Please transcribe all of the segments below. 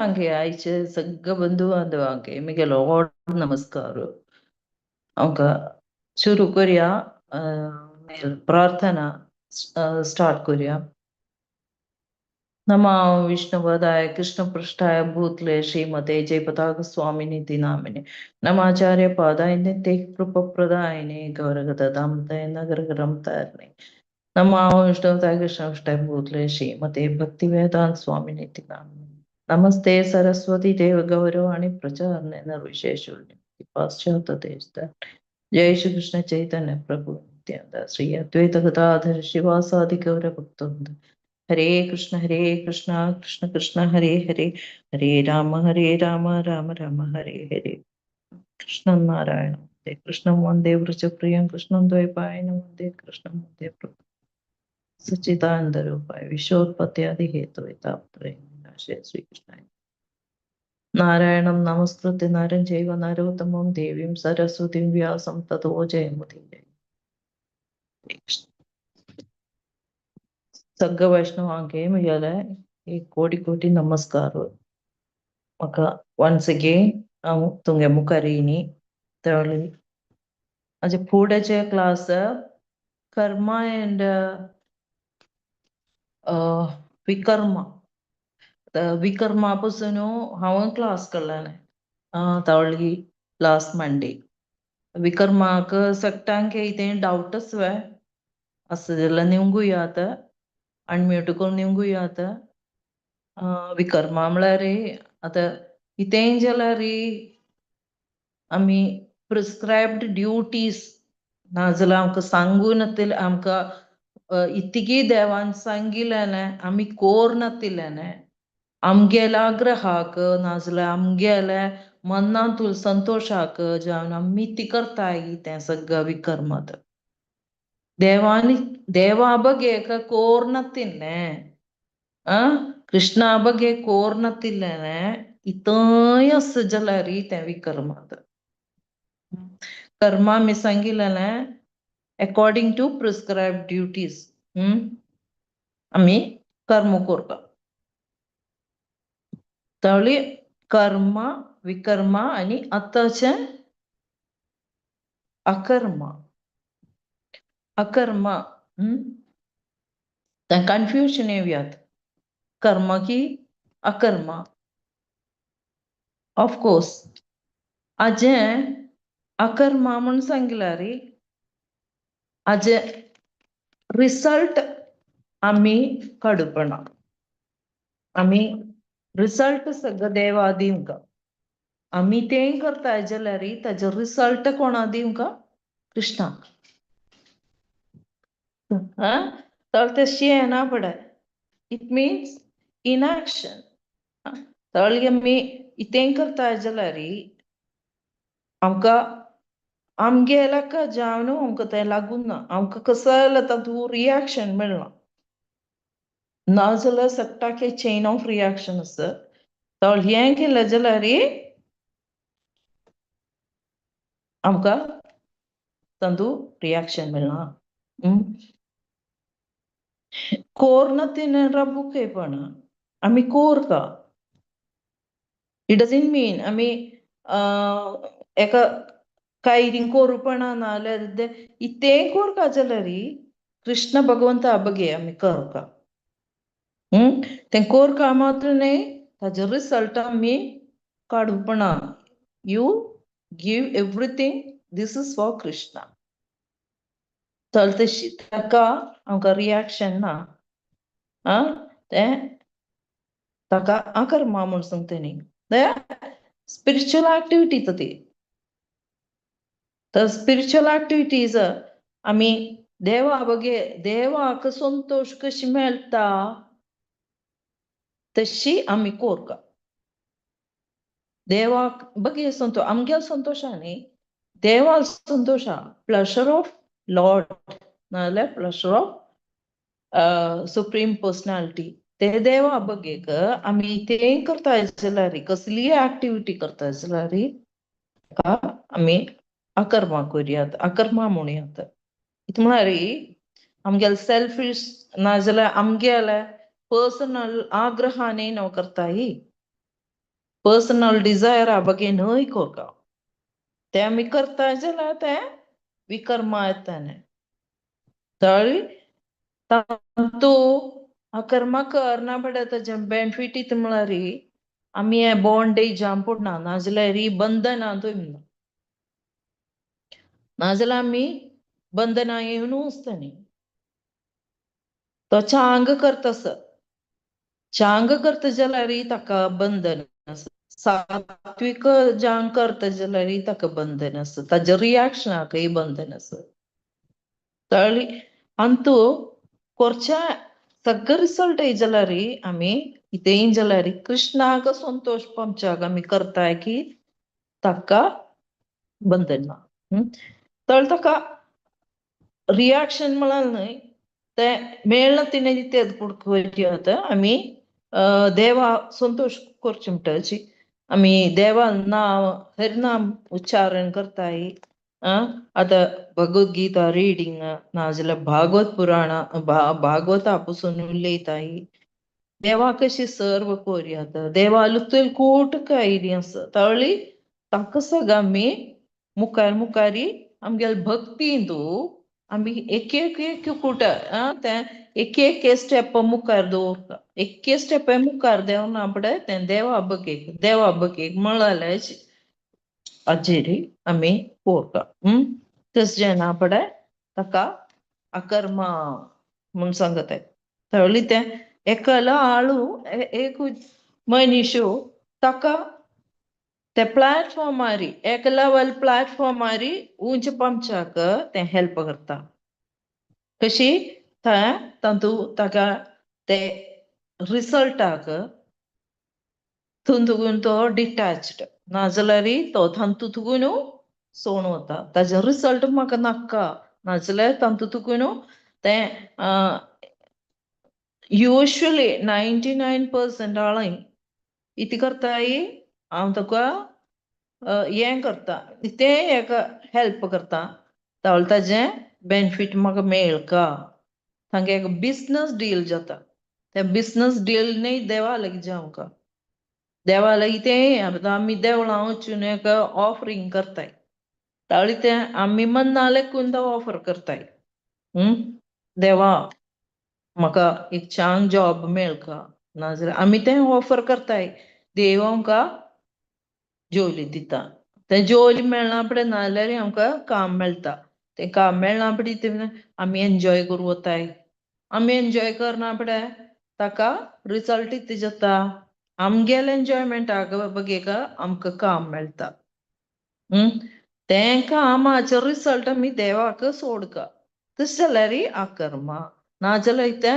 हांगे आयचे सगळे बंधू बांधवांगे मुगे लॉड नमस्कार आमका शुरू करूया प्रार्थना स्टार्ट करूया नमो विष्णुपदाय कृष्णपृष्ठाय भूतले श्रीमते जयपताक स्वामिनिति नामिने नमाचार्य पादाय नित्य कृपप्रदायिने गौरगदामते नगरगरम तारणे नमो विष्णुपदाय कृष्णपृष्ठाय भूतले श्रीमते भक्तिवेदांत स्वामिनिति नामिने नमस्ते सरस्वती देव गौरवाणी प्रचारणे निर्विशेष पाश्चात्य देश जय श्री कृष्ण चैतन्य प्रभु नित्यानंद श्री अद्वैत गदाधर शिवासादि गौर भक्तवृंद हरे कृष्ण कृष्ण कृष्ण हरे हरे हरे राम राम राम हरे हरे कृष्ण नारायण वंदे कृष्ण वंदे व्रज प्रियं कृष्णं द्वैपायनं वंदे कृष्णं वंदे प्रभु सच्चिदानंद रूपाय विश्वोत्पत्ति आदि हेतवे तापत्रय विनाशाय श्री कृष्णाय नारायणं नमस्कृत्य नरं चैव नरोत्तमं देवीं सरस्वतीं व्यासं ततो जयमुदीरये सगळ्या वैष्णवांके म्हगेले एक कोटी कोटी नमस्कार म्हाका वन्स अगेन हांव तुमगे मुखार येयनी तळी हाजे फुडेंचे क्लास कर्मा एंड विकर्मा विकर्मा पासून हांव क्लास केल्लें तळी लास्ट मंडे विकर्माक सगळ्यांक इतें डाउटच वे आसा जाल्यार निवंगुयात अनम्यूट करून निवंगुयात विकर्मा म्हळ्यार आतां इतें जाल्यार आमी प्रिस्क्रायब्ड ड्युटीज नाजाल्यार आमकां सांगून आमकां इतकी देवान सांगिल्लें आमी कोर नातिल्लें आमगेल्या आग्रहाक नाजाल्यार आमगेल्या मनांतूल संतोषाक जावन आमी ती करताय तें सगळें विकर्मात देवा बगेक कोर नातिल्लें कृष्णा बगे कोर नातिल्लें इतय आसा जाल्यार तें विकर्मात कर्मा आमी सांगिल्लें अकॉर्डिंग टू प्रिस्क्रायब्ड ड्युटीज आमी कर्म करता तळी कर्मा विकर्मा आनी आतांचे अकर्मा अकर्मा तें कन्फ्युजन येवयात कर्मा की अकर्मा ऑफकोर्स हाजे अकर्मा म्हूण सांगल्यार हाजे रिसल्ट आमी काडूपणा आमी रिसल्ट सगळं देवा दिवंक आमी तें करताय जाल्यार ताजो रिसल्ट कोणा दिवंक कृष्णाक तर तशी येना पडे इट मीन्स इनएक्शन तळी आमी इतें करताय जाल्यार आमकां आमगे इलाका जावन आमकां तें लागून ना आमकां कसो जाल्यार तातूंत रिएक्शन मेळना नाजाल्यार सट्टाक चेन ऑफ रिएक्शन आसा तळी हें केलें जाल्यार आमकां तातूंत रिएक्शन मेळना कोर नातिल्लें रबुकेपण आमी कोरता इट डजंट मीन आमी एका कायरींग कोरूपणा नाल्यार इतें कोरता जाल्यार कृष्ण भगवंता बगे आमी करता तें कोरता मात्र न्ही ताजो रिसल्ट आमी काडूपणा you give everything this is for Krishna तर तशी ताका आमकां रिएक्शन ना तें ताका अकर्मा म्हूण सांगता न्ही स्पिरिच्युअल एक्टिविटी ती तर स्पिरिच्युअल एक्टिविटीज आमी देवा बगे देवाक संतोष कशी मेळटा तशी आमी कोरता देवाक बगे संतोष आमगे संतोषांनी देवा संतोषा प्लेशर ऑफ लॉर्ड नाजाल्यार प्लेशर ऑफ सुप्रीम पर्सनालिटी ते देवा बगेक आमी तें करताय जाल्यार कसलीय एक्टिविटी करताय जाल्यार आमी अकर्मा करुयात अकर्मा म्हणुयात कितें म्हळ्यार आमगेले सेल्फिश नाजाल्यार आमगेले पर्सनल आग्रहांनी न्हू करताय पर्सनल डिझायर हा बगे न्हय कोरका ते आमी करता जाल्यार ते विकर्मा येताने तळी तांतू अकर्मा करना पडे तेजे बेनिफिट इत म्हळ्यार आमी हे बॉन्डेज पडना नाजाल्यार बंधना म्हणना नाजाल्यार आमी बंधना येवन वचतनी तो चांग करतस चांग करता जाल्यार ताका बंधन सात्विक जांग करता जाल्यार ताका बंधन आसा ताजे रियाक्शनाकय बंधन आसा तळी अंतू कोरच्या सगळं रिसल्ट येय जाल्यार आमी इथे येय जाल्यार कृष्णाक संतोष पंचाक आमी करताय की ताका बंधन ना तळ ताका रियाक्शन म्हळ्यार न्हय ते मेळना तिने तेद पुडकत आमी देवा संतोष करचे म्हणटाची आमी देवा नांव हरिनाम उच्चारण करताय आतां भगवद्गीता रिडींग नाजाल्यार भागवत पुराण भागवता पासून उलयताय देवा कशी सर्व कोरयात देवा लुतूल खूट कायरी आसा तळी ताका सग आमी मुखार मुखारी आमगेल भक्तींतू आमी एक एक कुट ते एक स्टेप मुखार दवरता एक स्टेप मुखार देंवना पडे तें देवा बकेक म्हळ्यार अजेरी आमी पोरता तस जेना पडे ताका अकर्मा म्हूण सांगताय तळी ते एकला आळू एक मनीस ताका ते प्लॅटफॉर्मार एक लेवल प्लॅटफॉर्मार उंच पंचाक ते हेल्प करता कशी तांतू ताका ते रिसल्टाक थंतुगून तो डिटॅच्ड नाजाल्यार तो थंतुगून सोण वता ताजे रिसल्ट म्हाका नाका नाजाल्यार तांतुगून ते युजली 99% आळय इति करताय हांव तुका हें करता ते एक हेल्प करता ताजे बेनिफिट म्हाका मेळका तांगे एक बिजनस डील जाता त्या बिजनस डील न्हय देवा लागीं जावंका देवा लागीं ते आमी देवळां वचून एक ऑफरींग करताय ताळी ते आमी मन्ना लेकून तो ऑफर करताय देवा म्हाका एक छान जॉब मेळका नाजाल्यार आमी ते ऑफर करताय देव आमकां जोली दिता ते जोली मेळना पडे नाजाल्यार आमकां काम मेळटा ते काम मेळना पडे आमी एन्जॉय करूं वताय आमी एन्जॉय करना पडे ताका रिजल्ट इतले जाता आमगेल एन्जॉयमेंटाक बगेक आमकां काम मेळटा तें कामाचो रिसल्ट आमी देवाक सोडका तश जाल्यार अकर्मा नाजाल्यार ते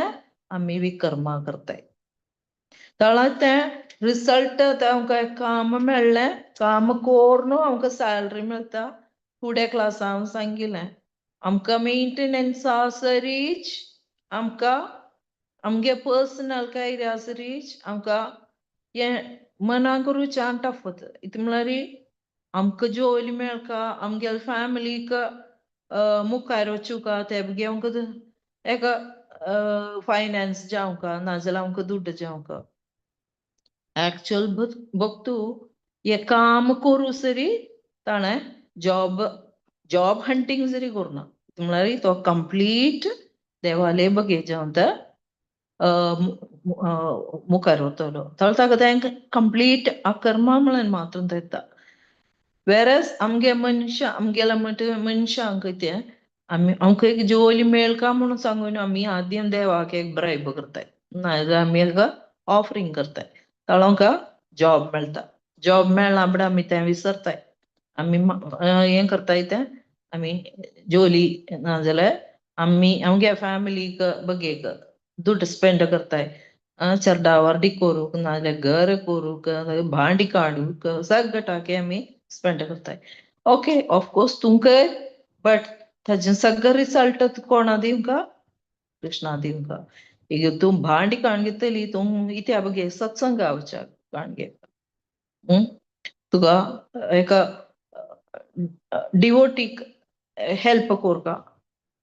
आमी विकर्मा करताय तळा ते रिसल्ट आमकां काम मेळ्ळें काम कोरून आमकां सॅलरी मेळटा फुडें क्लासा हांव सांगिल्लें आमकां मेंटेनन्स आसरीच आमकां आमगे पर्सनल कांय आसरीच आमकां हें मनाक रुचान टफत इतलें म्हळ्यार आमकां जोली मेळका आमगेल फॅमिलीक मुखार वचूंका ते बी आमकां एक फायनान्स जावंका नाजाल्यार आमकां दुड्ड जावंका एक्चुअल बघतू हे काम करू सरी ताणें जॉब हंटींग जरी करना म्हळ्यार तो कंप्लीट देवाले बगे जावन मुखार वतलो ताका तांकां कंप्लीट अकर्मा म्हळ्यार मातून येता वेरस आमगे मनशां आमगेल्या मनशांक ते आमकां एक जोली मेळका म्हणून सांगून आमी आद्യം देवाक एक ब्रायब करताय नाजाल्यार आमी हाका ऑफरींग करताय ताळोंका जॉब मेळटा जॉब मेळना पडे आमी तें विसरताय आमी हें करताय तें आमी जोली नाजाल्यार आमी आमगे फॅमिलीक बगेक दुड्ड स्पेंड करताय चर्डावर्डी करूंक नाजाल्यार घर करूंक भांडी काडूंक सगटाके आमी स्पेंड करताय ओके ऑफकोर्स तुमकां बट ताजे सगळं रिसल्ट कोणा दिवंका कृष्णा दिवंका ಈಗ तू भांडी काणगेतली तू इथे बघे सत्संग गावच्या काणगे तुका एका डिवोटीक हेल्प कोरका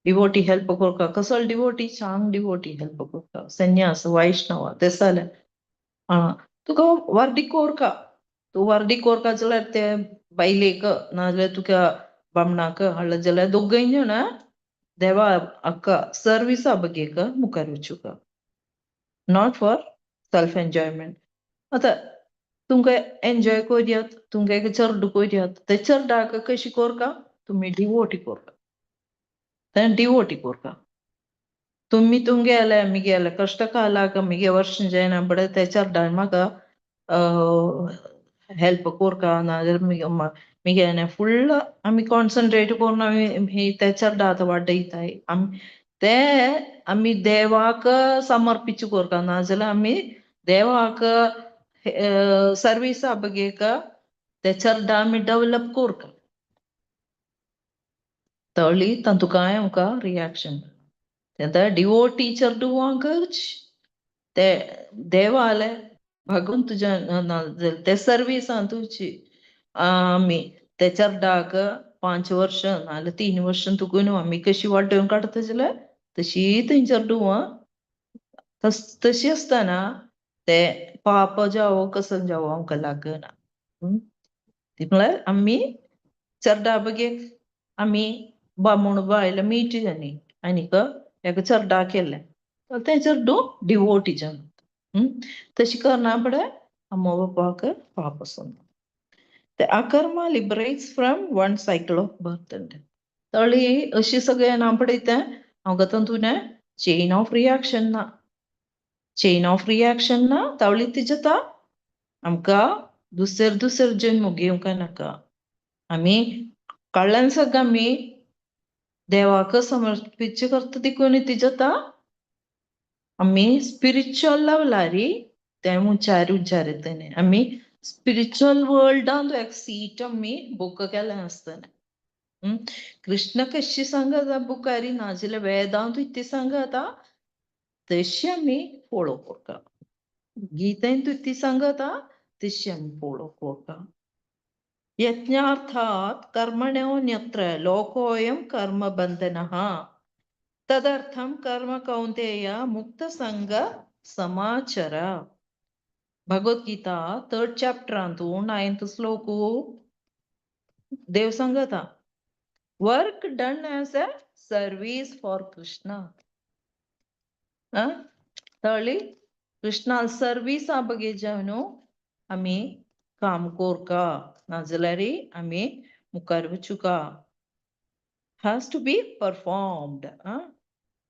डिवोटी हेल्प कोरका कसो डिवोटी चांग डिवोटी हेल्प कोरका संन्यास वैष्णव ते जालें तुका वर्डी कोरका तू वारडी कोरका जाल्यार ते बायलेक नाजाल्यार तुका बामणाक हाडला जाल्यार दोगय जाण देवा हाका सर्विसा बगेक मुखार वचूंक नॉट फॉर सेल्फ एन्जॉयमेंट. आतां तुमकां एन्जॉय कोरयात, तुमकां एक चर्ड कोरयात, ते चर्डाक कशी कोरका तुम्ही डिवोटी कोरका, ते डिवोटी कोरका. तुम्ही तुमगेले आमगेले कष्ट कालाक आमगे वर्ष जायना बडे ते चर्डान म्हाका हेल्प कोरका नाजाल्यार मिगेने फुल्ल आमी कॉन्सन्ट्रेट करून आमी ते चर्डात वाडयताय ते आमी देवाक समर्पित कोरका नाजाल्यार आमी देवाक सर्विसा बगेक ते चर्डा आमी डेव्हलप कोरका तळी तातुकाय आमकां रिएक्शन तेन्ना डिवोटी चर्डुवांकच ते देवाले भगवंत तुझ्या ते सर्विसान तुझी आमी ते चर्डाक 5 वर्ष नाल्यार 3 वर्ष तुकून आमी कशी वाडोवन काडता जाल्यार तशी थंयसर डुवां तशी आसतना ते पाप जावो कसं जावो आमकां लागना. ती म्हळ्यार आमी चर्डा बगेक आमी बामूण बायल मीठ जाणी आनीक हेका चर्डा केले थंयसर डू डिवोटी जावन तशी करना बडे अम्मा बापाक पाप आसून ते akarma liberates from one cycle of birth and death. तळी अशी सगळे ना पडयता हांव तातूंत चेन ऑफ रिएक्शन ना चेन ऑफ रिएक्शन ना तावळी ती जाता आमकां दुसर जन्म घेवंक नाका आमी कळ्ळ्यान सग आमी देवाक समर्पित करता देखून ती जाता आमी स्पिरिच्युअल लेवलारी ते उच्चार येताने आमी स्पिरिच्युअल वर्ल्डान एक सीट आमी बूक केलें आसतना कृष्ण कशी सांगता बुकारी नाजाल्यार वेदांत इतली सांगता तशी आमी फॉलो करता गीतेन ती सांगता तशी आमी फॉलो करता. यज्ञार्थात् कर्मण्योऽन्यत्र लोकोऽयं कर्मबन्धनः तदर्थं कर्म कौन्तेय मुक्तसंग समाचर. भगवद्गीता 3rd chapter 9th श्लोक देव सांगता work done as a service for Krishna तळी कृष्णा सर्विस बगे जावन आमी काम कोरका नाजाल्यार आमी मुखार वचुका has to be performed.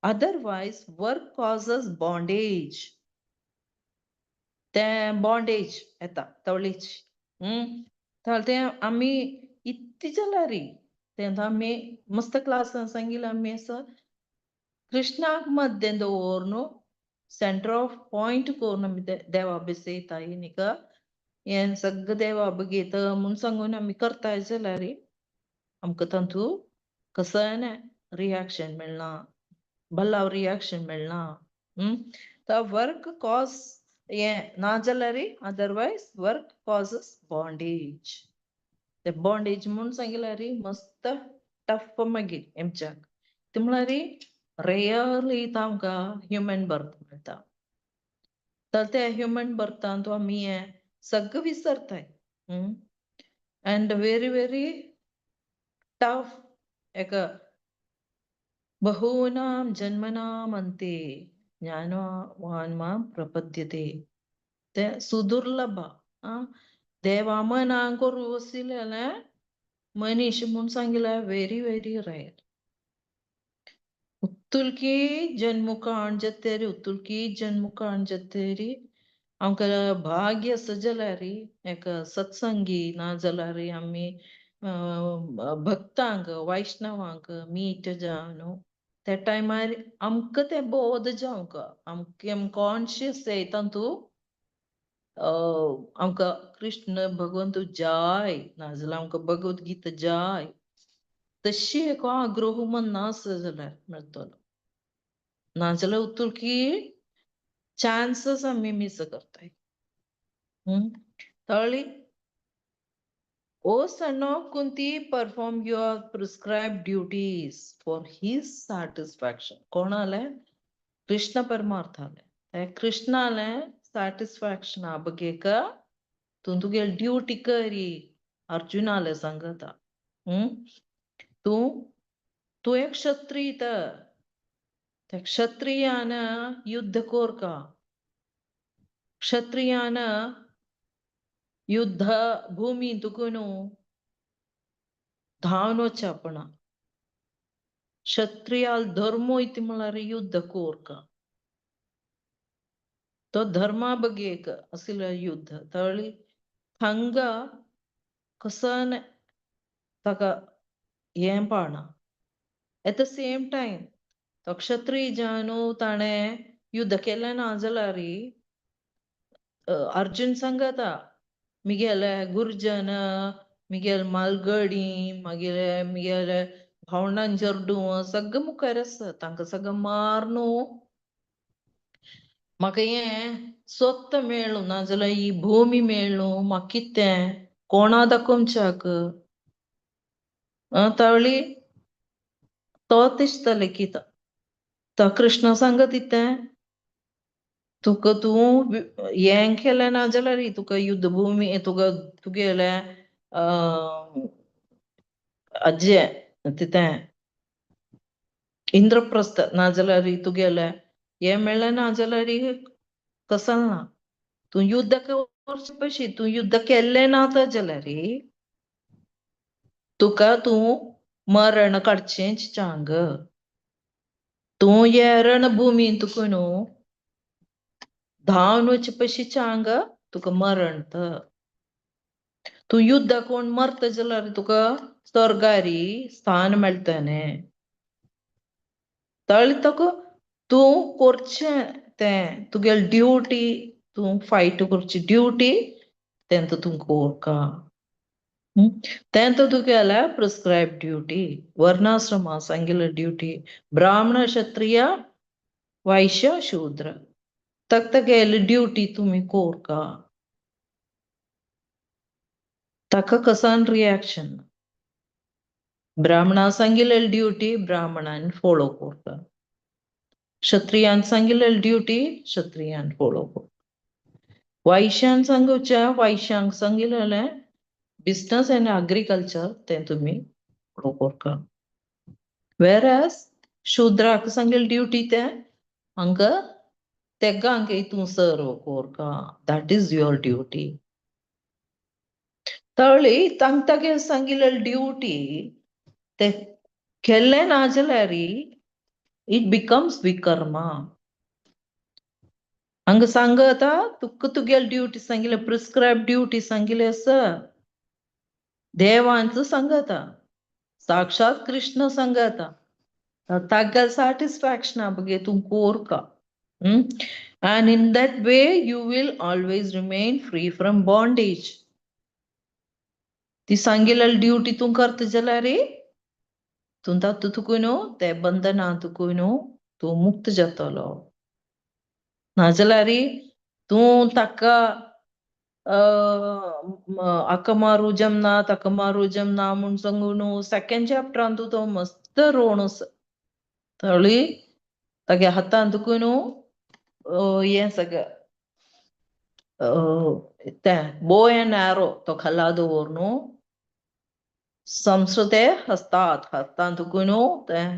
Otherwise, work causes bondage. ते bondage येता तवळीच ते आमी इतली जाल्यार तेन्ना आमी मस्त क्लासान सांगिल्लें आमी असं कृष्णाक मध्य दवरून सेंटर ऑफ पॉइंट करून आमी देवा बेसयताय न्ही हें सगळें देवा बगयत म्हूण सांगून आमी करताय जाल्यार आमकां तातूंत कसं रिएक्शन मेळना भल्लाव रिएक्शन मेळना वर्क कॉज हें ना जाल्यार अदरवायज वर्क कॉजेस बॉन्डेज ते बॉन्डेज म्हूण सांगिल्यार मस्त टफ मागीर हेमच्याक ते म्हळ्यार रेयरली आमकां ह्युमन बर्थ मेळटा तर ते ह्युमन बर्थांत आमी हें सगळें विसरताय एंड वेरी वेरी टफ एक बहूनां जन्मनां अन्ते ज्ञानवान् मां प्रपद्यते ते सुदुर्लभ देवा मनां करूं वसिलेले मनीश म्हूण सांगिल्यार वेरी वेरी रेयर उत्तुल्की जन्म काणजेतेरी उत्तुल्की जन्म काणजेतेरी आमकां भाग्य आसा जाल्यार एक सत्संगी ना जाल्यार आमी भक्तांक वैष्णवांक मीट जावन त्या टायमार आमकां ते बोध जावंक आमकां कॉन्शियस तातूंत आमकां कृष्ण भगवंत जाय नाजाल्यार आमकां भगवद्गीता जाय तशी एक आग्रह मनां आसा जाल्यार मेळटलो नाजाल्यार उत्तुल्की चान्सेस आमी मिस करताय तळी O son of Kunti, perform your prescribed duties for his satisfaction. कोणाले कृष्ण परमार्थाले कृष्णाले satisfaction बगेक तू तुगेल ड्युटी करी अर्जुनाला सांगता. तू तू एक क्षत्रिय त्या क्षत्रियानं युद्ध कोर का. क्षत्रियानं युद्ध भूमी तुकुनु धावून वचपण. क्षत्रियाल धर्म इति म्हळ्यार युद्ध कोर का. तो धर्मा बगेक असले युद्ध तळी थंगा कसन ताका हें पाळना. एट द सेम टाइम तो क्षत्रिय जानु ताणें युद्ध केलें ना जाल्यार अर्जुन सांगता मिगेले गुर्जन मिगेल मालगडी मिगेले भावंडां जरडू सगळं मुखार आसा. तांकां सगळं मारनू म्हाका हें स्वत मेळ्ळो ना जाल्यार ही भूमी मेळ्ळो म्हाका कितें कोणा दाखोवच्याक. तवळी तो दिसतले कित तो कृष्ण सांगत इतें तुका तू हें केलें ना जाल्यार तुका युद्ध भूमी तुका तुगेले अज्जे तितें इंद्रप्रस्थ ना जाल्यार तुगेले हें मेळ्ळें ना जाल्यार कसल ना. तू युद्ध करचे पयशी तू युद्ध केल्लें ना जाल्यार तुका तू मरण काडचेंच चांग. तू हे रणभुमीन तुका न्हू धांवन वचे पयशी चांग तुका मरण. तू युद्ध कोण मरता जाल्यार तुका स्वर्गारी स्थान मेळटलें. तळी तुका तू करचें तें तुगेल ड्युटी तू फायट करची ड्युटी तें तू कोरका. तें तुगेल्या प्रिस्क्रायब ड्युटी वर्णाश्रमा सांगिल्ले ड्युटी ब्राह्मण क्षत्रिय वैश्य शूद्र तेगेली ड्युटी तुमी कोरका. ताका कसान रिएक्शन ब्राह्मणा सांगिल्ले ड्युटी ब्राह्मणान फॉलो कोरता. क्षत्रियान सांगिल्ले ड्युटी क्षत्रियान फॉलो कोरता. वैश्यान सांगूच्या वैश्यांक सांगिल्लें बिझनेस एंड एग्रीकल्चर तें तुमी फॉलो कोरता. वेरएज शूद्राक सांगिल्ले ड्युटी तें हांकां तेगा हांकां हितून सर्व कोरका. That is your duty. तळी तांकां तागे सांगिल्ले ड्युटी ते केल्लें ना जाल्यार इट बिकम्स विकर्मा. हांगा सांगता तुका तुगेल ड्युटी सांगिल्ले प्रिस्क्रायब ड्युटी सांगिल्ले आसा. देवांच सांगता साक्षात कृष्ण सांगता तागेल सॅटिस्फॅक्शना बगे तू कोरका. And in that way you will always remain free from bondage. ती सांगिल्ले ड्युटी तू करता जाल्यार तू तातूं तुका न्हू ते बंधना तुका न्हू तू मुक्त जातलो. नाजाल्यार तू ताका हाका मारू जमना ताका मारू जमना म्हूण सांगून सेकंड चॅप्टरान तू तो मस्त रोवण आसा. तळी तागे हातान तुका न्हू हें सगळें तें बो एंड एरो तो खाला दवर न्हू संस्कृते हस्तान तुका न्हू तें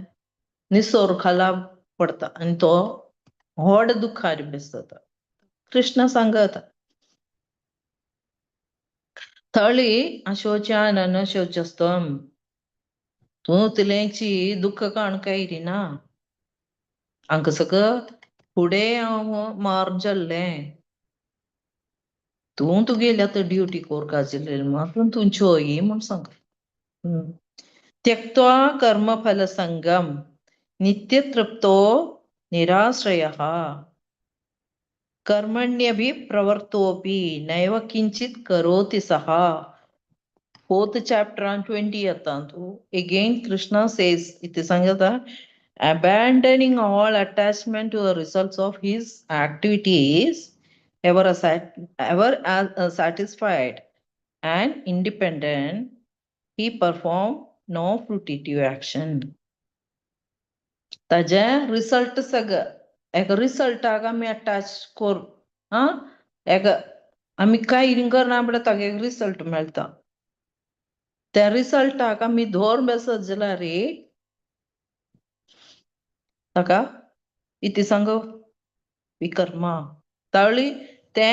निसोर खाला पडता आनी तो व्हड दुखार बेसता. कृष्ण सांगता तळी अशोच्यान अनशोचस्तम तू तिलेंची दुःख काणकयरिना हांकां सगळं फुडें हांव मार जाल्लें. तू तुगेली आतां ड्युटी कोरका जाल्लेली मारून तू चोयी म्हूण सांग. त्यक्त्वा कर्मफल संगम नित्यतृप्तो निराश्रयः कर्मण्यभिप्रवृत्तोऽपि नैव किंचित् करोति सः. 4th chapter on 20th again Krishna says iti sangata abandoning all attachment to the results of his activities ever satisfied and independent he perform no fruitive action. ताजे रिसल्ट सगळं एक रिसल्टाक आमी अटॅच कोर एक आम्ही काही करना आपल्या तागे रिझल्ट मेळटा त्या रिझल्टाक आम्ही धोर बसत जाल्यार ताका इथे सांग विकर्मा ताळी ते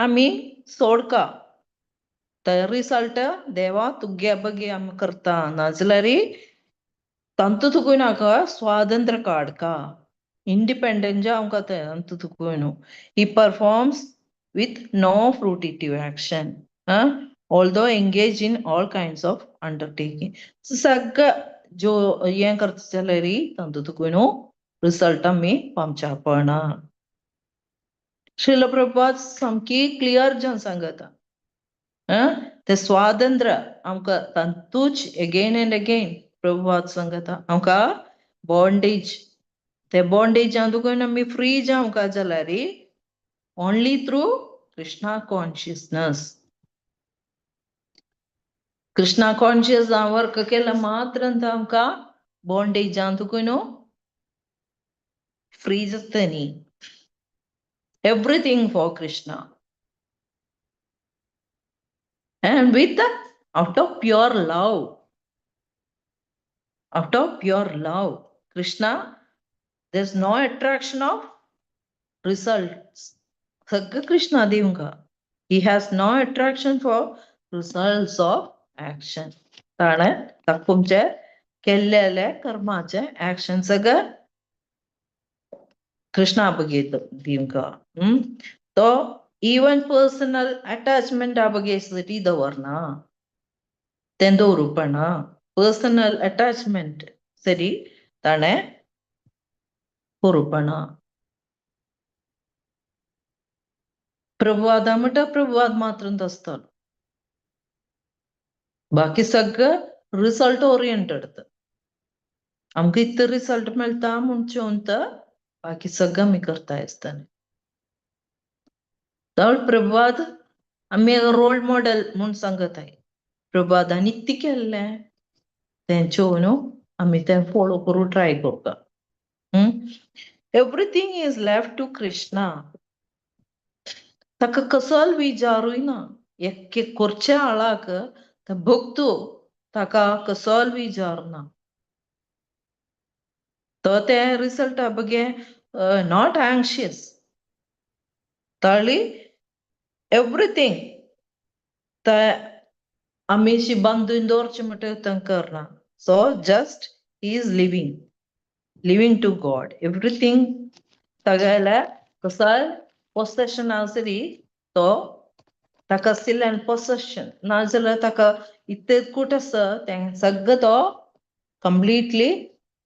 आम्ही सोडका त्या रिझल्ट देवा तुगे बगे आमी करता नाजाल्यार तांतू तुकुनाका स्वातंत्र्य काडका इंडिपेंडेंट जावंका ते अंत तुकुयनु he performs with no fruitive action although engaged in all kinds of undertaking सगळं जो हें करता जाल्यार तांतू तुकुयनु रिझल्ट आमी पावच्या पडना श्रील प्रभुपाद सामकी क्लियर जावन सांगता ते स्वातंत्र्य आमकां तांतूच अगेन एंड अगेन प्रभुपाद सांगता आमकां बॉन्डेज ते बॉन्डेजान तुकुन आमी फ्री जावंका जाल्यार only through Krishna consciousness. Krishna conscious work केला मात्र आमकां बॉन्डेजान तुकुन फ्री जातनी everything for Krishna and with out of pure love Krishna there's no attraction of results सगळं Krishna देवंका he has no attraction for results of action ताणे तुमचे केल्लेले कर्माचे action सगळं कृष्णा बघेत दिवंका तो even personal attachment बघेसाठी दवरना ते दवरूपणा पर्सनल अटॅचमेंट सरी ताणे करूपणा प्रभुवाद म्हणटा प्रभुवाद मात्र असतो बाकी सगळं रिझल्ट ओरिएंटेड आमकां इतलो रिझल्ट मेळटा म्हूण चिंत बाकी सगळं आमी करता आसतना प्रभुवाद आमी रोल मॉडेल म्हूण सांगताय प्रभुवादान इतलें केल्लें तें चिंवन आमी तें फॉलो करूं ट्राय करता everything is left to Krishna ताका कसोल विचारूय ना एक्के करचे आळाक भक्तू ताका कसोल विचारना तो ते रिझल्टा बगे नॉट एंग्शियस ताळी एवरीथिंग ते आमी बांदून दवरचे म्हणटा करना so just he is leaving to God everything तागेले कसोय पोसेशन आसरी तो ताका स्टील एंड पोसेशन नाजाल्यार ताका इतलें कूट आसा तें सगळं तो completely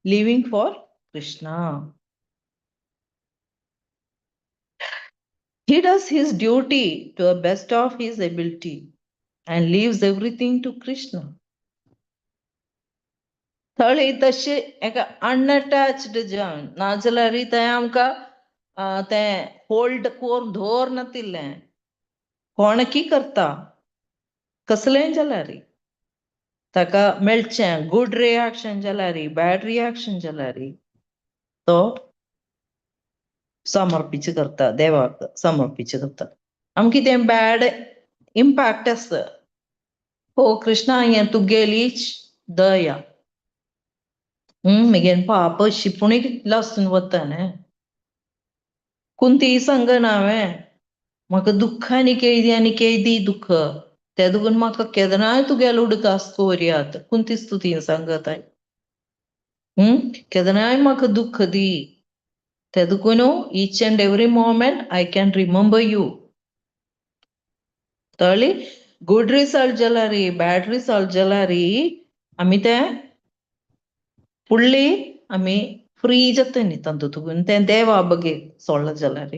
living for Krishna. He does his duty to the best of his ability and leaves everything to Krishna. थळी तशें एका अनअटॅच्ड जावन नाजाल्यार तें आमकां तें होल्ड कोरून दवर नातिल्लें कोणकी करता कसलें जाल्यार ताका मेळचें गूड रिएक्शन जाल्यार बॅड रिएक्शन जाल्यार तो समर्पित करता देवाक समर्पित करता आमकां कितें बॅड इम्पॅक्ट आसता हो कृष्णा हें तुगेलीच दया मगे पाप शिपुणी कितलो आसून वता न्ही कुंती सांगना हांवें म्हाका दुख्ख आनी केदी दुख्ख ते दुखून म्हाका केदनाय तुगेलो उडकास कोरयात कुंती स्तुती सांगताय केदनाय म्हाका दुख्ख दी ते दुखून each and every moment I can remember you कळ्ळी गुड रिझल्ट जाल्यार बॅड रिझल्ट जाल्यार आमी तें फुडली आमी फ्री जाता न्ही तांतू तुगून तें देवा बगे सोडला जाल्यार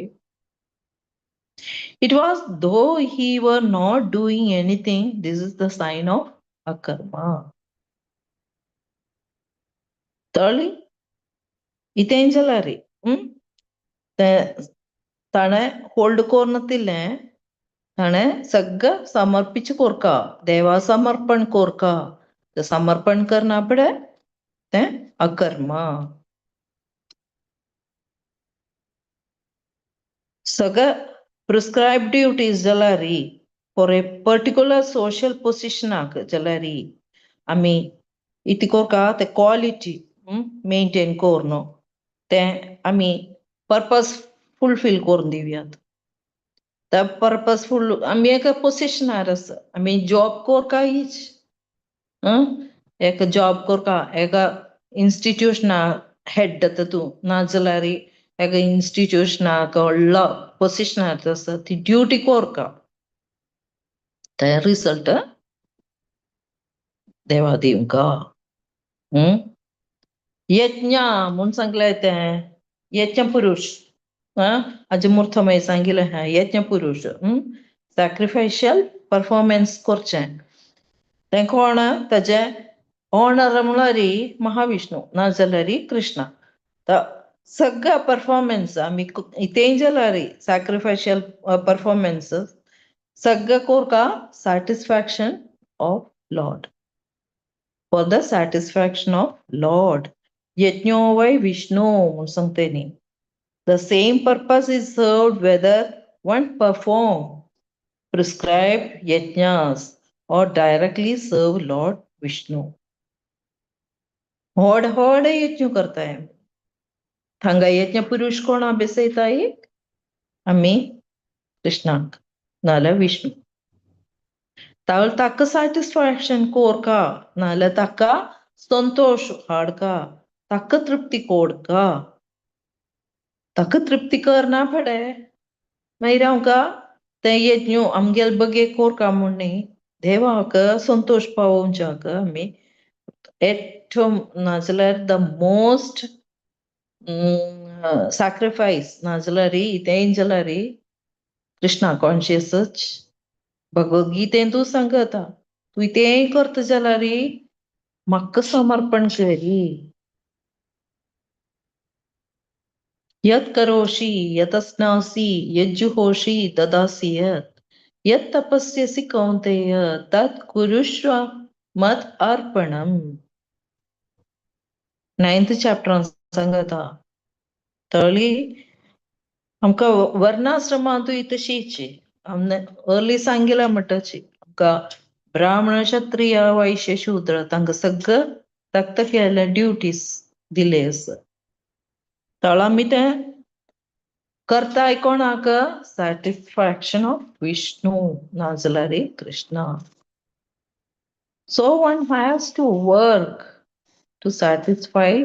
It was though he were not doing anything, this is the sign of akarma. Thirdly, इतें जाल्यार ताणें होल्ड कोरनातिल्लें ताणें सगळं समर्पित कोरका देवा समर्पण कोरका तें समर्पण करना फुडें तें अकर्मा सगळं प्रिस्क्रायब ड्युटीज जाल्यारी फॉर ए पर्टिक्युलर सोशल पोजिशनाक जाल्यारी आमी इतली कोरका ते क्वालिटी मेंटेन कोरनो ते आमी पर्पज फुलफिल करून दिवयात. त्या पर्पजफुल आमी एका पोजिशनार आसा आमी जॉब कोरका हीच एक जॉब कोरका एका इन्स्टिट्यूशना हेड जाता तूं नाजाल्यार एका इन्स्टिट्यूशनाक व्हडलो पोजिशनार आसा ती ड्युटी कोरका ते रिजल्ट देवा दिवंका. यज्ञ म्हूण सांगले ते यज्ञ पुरुष हाजे मुर्थ मागीर सांगिल्ले यज्ञ पुरुष सॅक्रिफायशियल परफॉर्मन्स करचें तें कोण ताजे ऑनर म्हळ्यार महाविष्णू नाजाल्यार कृष्णा सगळा परफॉर्मन्स आमी इतें जाल्यार सॅक्रिफायशियल परफॉर्मन्स सगळें कोरका satisfaction of Lord for the satisfaction of Lord यज्ञो वै विष्णू म्हूण सांगता न्ही. The same purpose is served whether one perform prescribed yajnas or directly serve Lord Vishnu. होड होड यज्ञ करताय हांगा यज्ञ पुरुष कोण बेसयताय आमी कृष्णाक नाल्यार विष्णू ताका सॅटिस्फॅक्शन कोरका नाल्यार ताका संतोष हाडका ताका तृप्ती कोडका ताका तृप्ती करना पडे मागीर आमकां तें यज्ञ आमगेल बगे कोरका म्हूण न्ही देवाक संतोष पावोवच्याक आमी एकठो नाजाल्यार द मोस्ट सॅक्रिफायस नाजाल्यार इतें जाल्यार कृष्णा कॉन्शियसच भगवद्गीतेंतू सांगता तूं इतेंय करता जाल्यार म्हाका समर्पण करी यत् करोषि यतस्नासि यज्जुहोषि ददासि यत् तपस्यसि कौन्तेय तत् कुरुष्व मत् अर्पणम्. 9th chapter सांगता तळी आमकां वर्णाश्रमांतूय तशीच अर्ली सांगिल्लें म्हणटाची आमकां ब्राह्मण क्षत्रिय वैश्य शूद्र तांकां सगळं तक्त केल्ले ड्युटीज दिले आसा तळ आमी तें करताय कोणाक सॅटिस्फॅक्शन ऑफ विष्णू नाजाल्यार Krishna. So one has to work to satisfy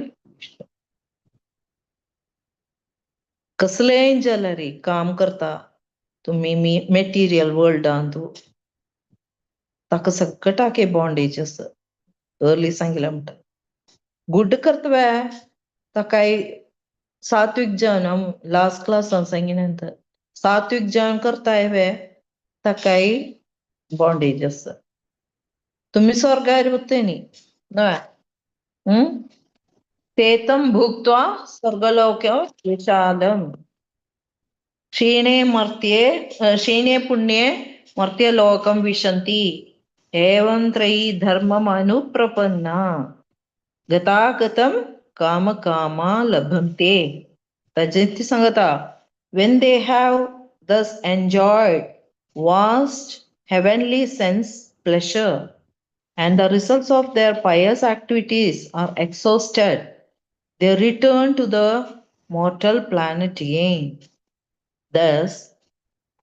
कसलेंय जाल्यार काम करता तुमी मेटिरियल वर्ल्डांत ताका सगळ्याक बॉन्डेज आसा अर्ली सांगिल्लें म्हणटा गुड करतवे ताकाय सात्विक जन लास्ट क्लासान सांगिनंतर सात्विक जन करताय वे ताकाय बॉन्डेज आसा तुमी स्वर्गार वता न्ही न्हय तेतं भुक्त्वा स्वर्गलोके विशालम् क्षीणे पुण्ये मर्त्य लोकं विशन्ति एवं त्रयी धर्ममनुप्रपन्ना गतागतं काम कामा लभन्ते. ताजें सांगता when they have thus enjoyed vast heavenly sense pleasure and the results of their pious activities are exhausted, they return to the mortal planet again. Thus,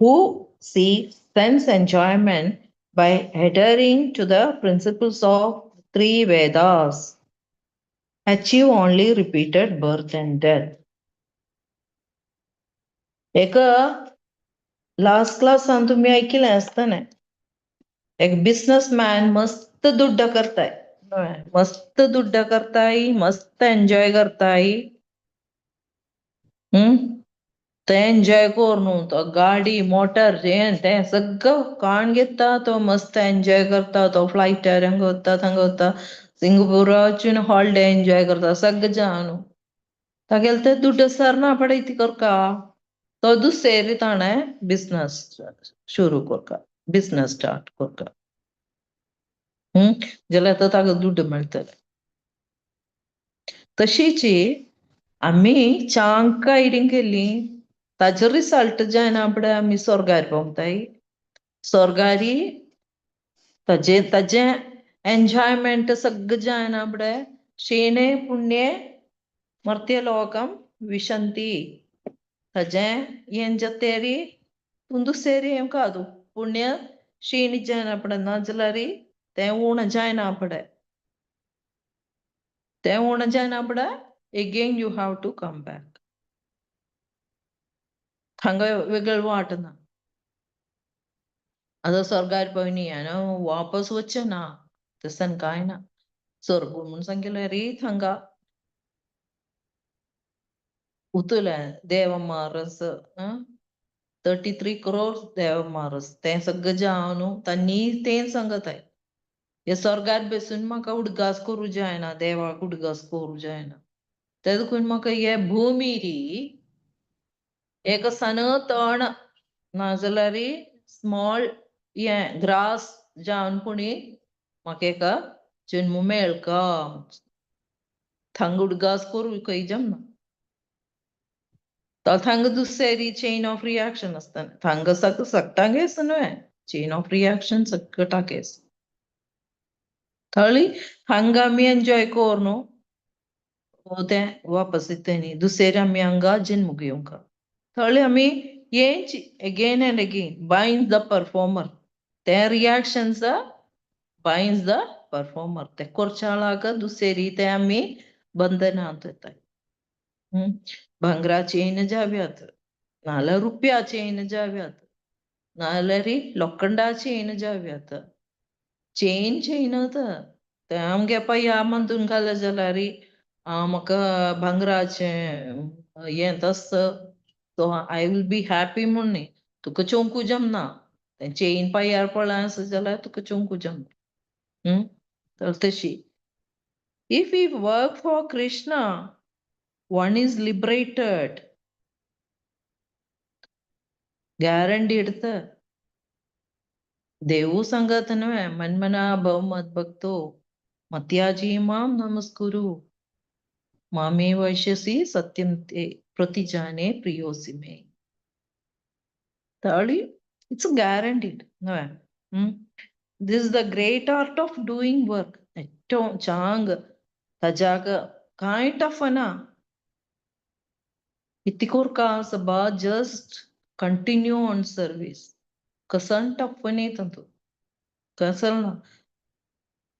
who seek sense enjoyment by adhering to the principles of three Vedas achieve only repeated birth and death. एक last क्लासान तुम्ही ऐकले असताना एक businessman मस्त दुड्ड करताय मस्त दुड्ड करताय मस्त एन्जॉय करताय ते एन्जॉय करून तो गाडी मोटर तें सगळं काण घेता तो मस्त एन्जॉय करता तो फ्लायटार वता थंग वता सिंगापूर वचून हॉलिडे एन्जॉय करता सगळं जावन तागेले ते दुड्ड सरना पडे ती करका तो दुसरे ताणें बिझनेस शुरू करता बिझनेस स्टार्ट करता जाल्यार तो ताका दुड्ड मेळटलें. तशीच आमी चांका हिडींग केल्ली ताचो रिसल्ट जायना आपडे आमी स्वर्गार पावताय. स्वर्गारी ताजे एन्जॉयमेंट सगळं जायना आपडे शेणे पुण्य मर्त्यलोकम विशंती ताजे ಏನ್ ಜತ್ತೇರಿ ಒಂದು ಸೇರಿ ಏನ್ ಕಾದು ಪುಣ್ಯ ಶೀನಿ ಜಾಯನ ಪಡ ನಾಜಲಾರಿ ते ऊण जायना पडे ते ऊण जायना पडे again you have to come back. Thanga वेगळ वाटना आता स्वर्गार पयनी वापस वचना तसन काय ना स्वर्ग म्हणून सांगितलं री थंगा उतुले देव मारस 33 crores देव मारस ते सगळं जावन तांनी तें सांगत आहे हे स्वर्गात बसून म्हाका उडगास करू जायना देवाक उडगास करू जायना ते देखून म्हाका हे भूमी री एक सन तण नाजाल्यार स्मॉल हे ग्रास जावन पुणी म्हाका एका जन्म मेळका थंग उडगास करू खंय जमना थंग दुसरी चेन ऑफ रिएक्शन असता थंग सक्टांगेस न्हय चेन ऑफ रिएक्शन सक्टांगेस थळी हंग आमी एन्जॉय कोर न्हू ते वापस येतनी दुसरे आमी हांगा जन्म घेवंक थळी आमी येच again and again binds the performer ते रिएक्शन्स बायन्स द परफॉर्मर ते कोरचाळाक दुसरी ते आमी बंधनांत येताय भांगरा चेन जाव्यात नाल्यार रुपया चेन जाव्यात नाल्यार लोखंडा चेन जाव्यात चेन चेनत ते आमगे पया म्हणून घाल जाल्यार म्हाका भांगराचे हें तस so I will be happy म्हूण न्ही तुका चोंकू जमना चेन पायार पळय जाल्यार तुका चोंकू जमना तर तशी if we work for Krishna one is liberated guaranteed देवू सांगत न्हय मनमना भव मत भक्तो मत्याजी माम नमस्कुरु मामे वैश्यसी सत्यम ते प्रतिजाने प्रियोसी मे ताळी इट्स guaranteed न्हय this is the great art of doing work ഏറ്റവും ചാങ് തജാക कांय टफ ना इतिकोर का सबा just continue on service कसन टफ नाही तंतु कसल ना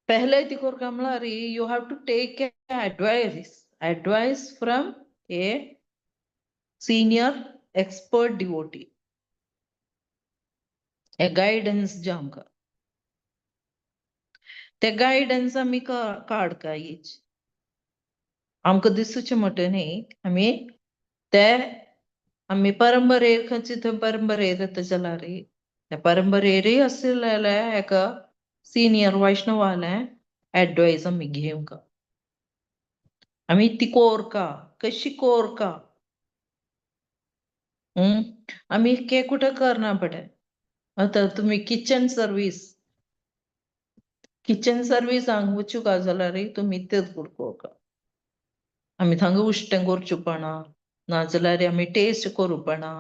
पहले इतिकोर का म्हळ्यार you have to take advice from a senior expert devotee a guidance जामका ते गायडन्स आमी काडकायच आमकां दिसूचे म्हटले न्ही आमी ते आमी परंपरेर खंयची थंय परंपरेर येता जाल्यार त्या परंपरेर आशिल्ले एका सिनियर वैष्णवाले एडवायस आमी घेवंक आमी ती कोरका कशी कोरका आमी के कुठे करना पडे आता तुम्ही किचन सर्वीस हांग वचूंक जाल्यार तुमी तेच कोरका आमी थंग उश्टें करचें पडना नाजाल्यार आमी टेस्ट करूं पडना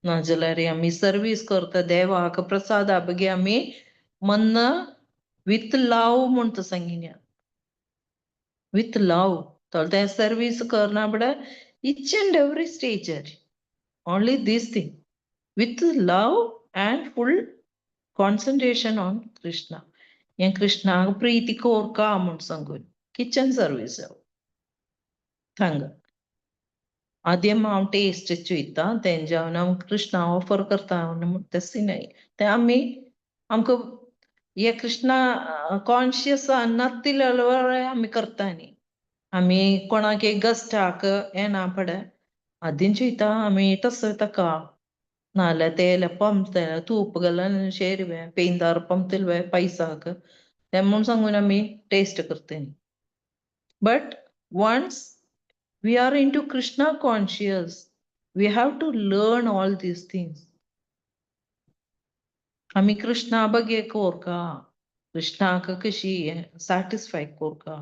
नाजाल्यार आमी सर्वीस करता देवाक प्रसादा बगे आमी मन्न विथ लव म्हणटा सांगिना विथ लव तर ते सर्वीस करना पडे each and every stage only this thing with love and full concentration on Krishna हे कृष्णा प्रीती कोरका म्हूण सांगून किचन सर्वीस थंग आद्य हांव टेस्ट चित्ता तेंच्या हांव कृष्णा ऑफर करता तशी न्हय ते आमी आमकां हे कृष्णा कॉन्शियस नातिल्ले आमी करता न्ही आमी कोणाक एक गस्टाक येना पडे आदीं चिता आमी तसो ताका नाल्यार तेल पंपते तूप घालन शेरवे पेंदार पंपतिल्वे पैसाक ते म्हूण सांगून आमी टेस्ट करता but once we are into Krishna conscious we have to learn all these things आमी कृष्णा बगे कोरका कृष्णाक कशी सॅटिस्फाय कोरका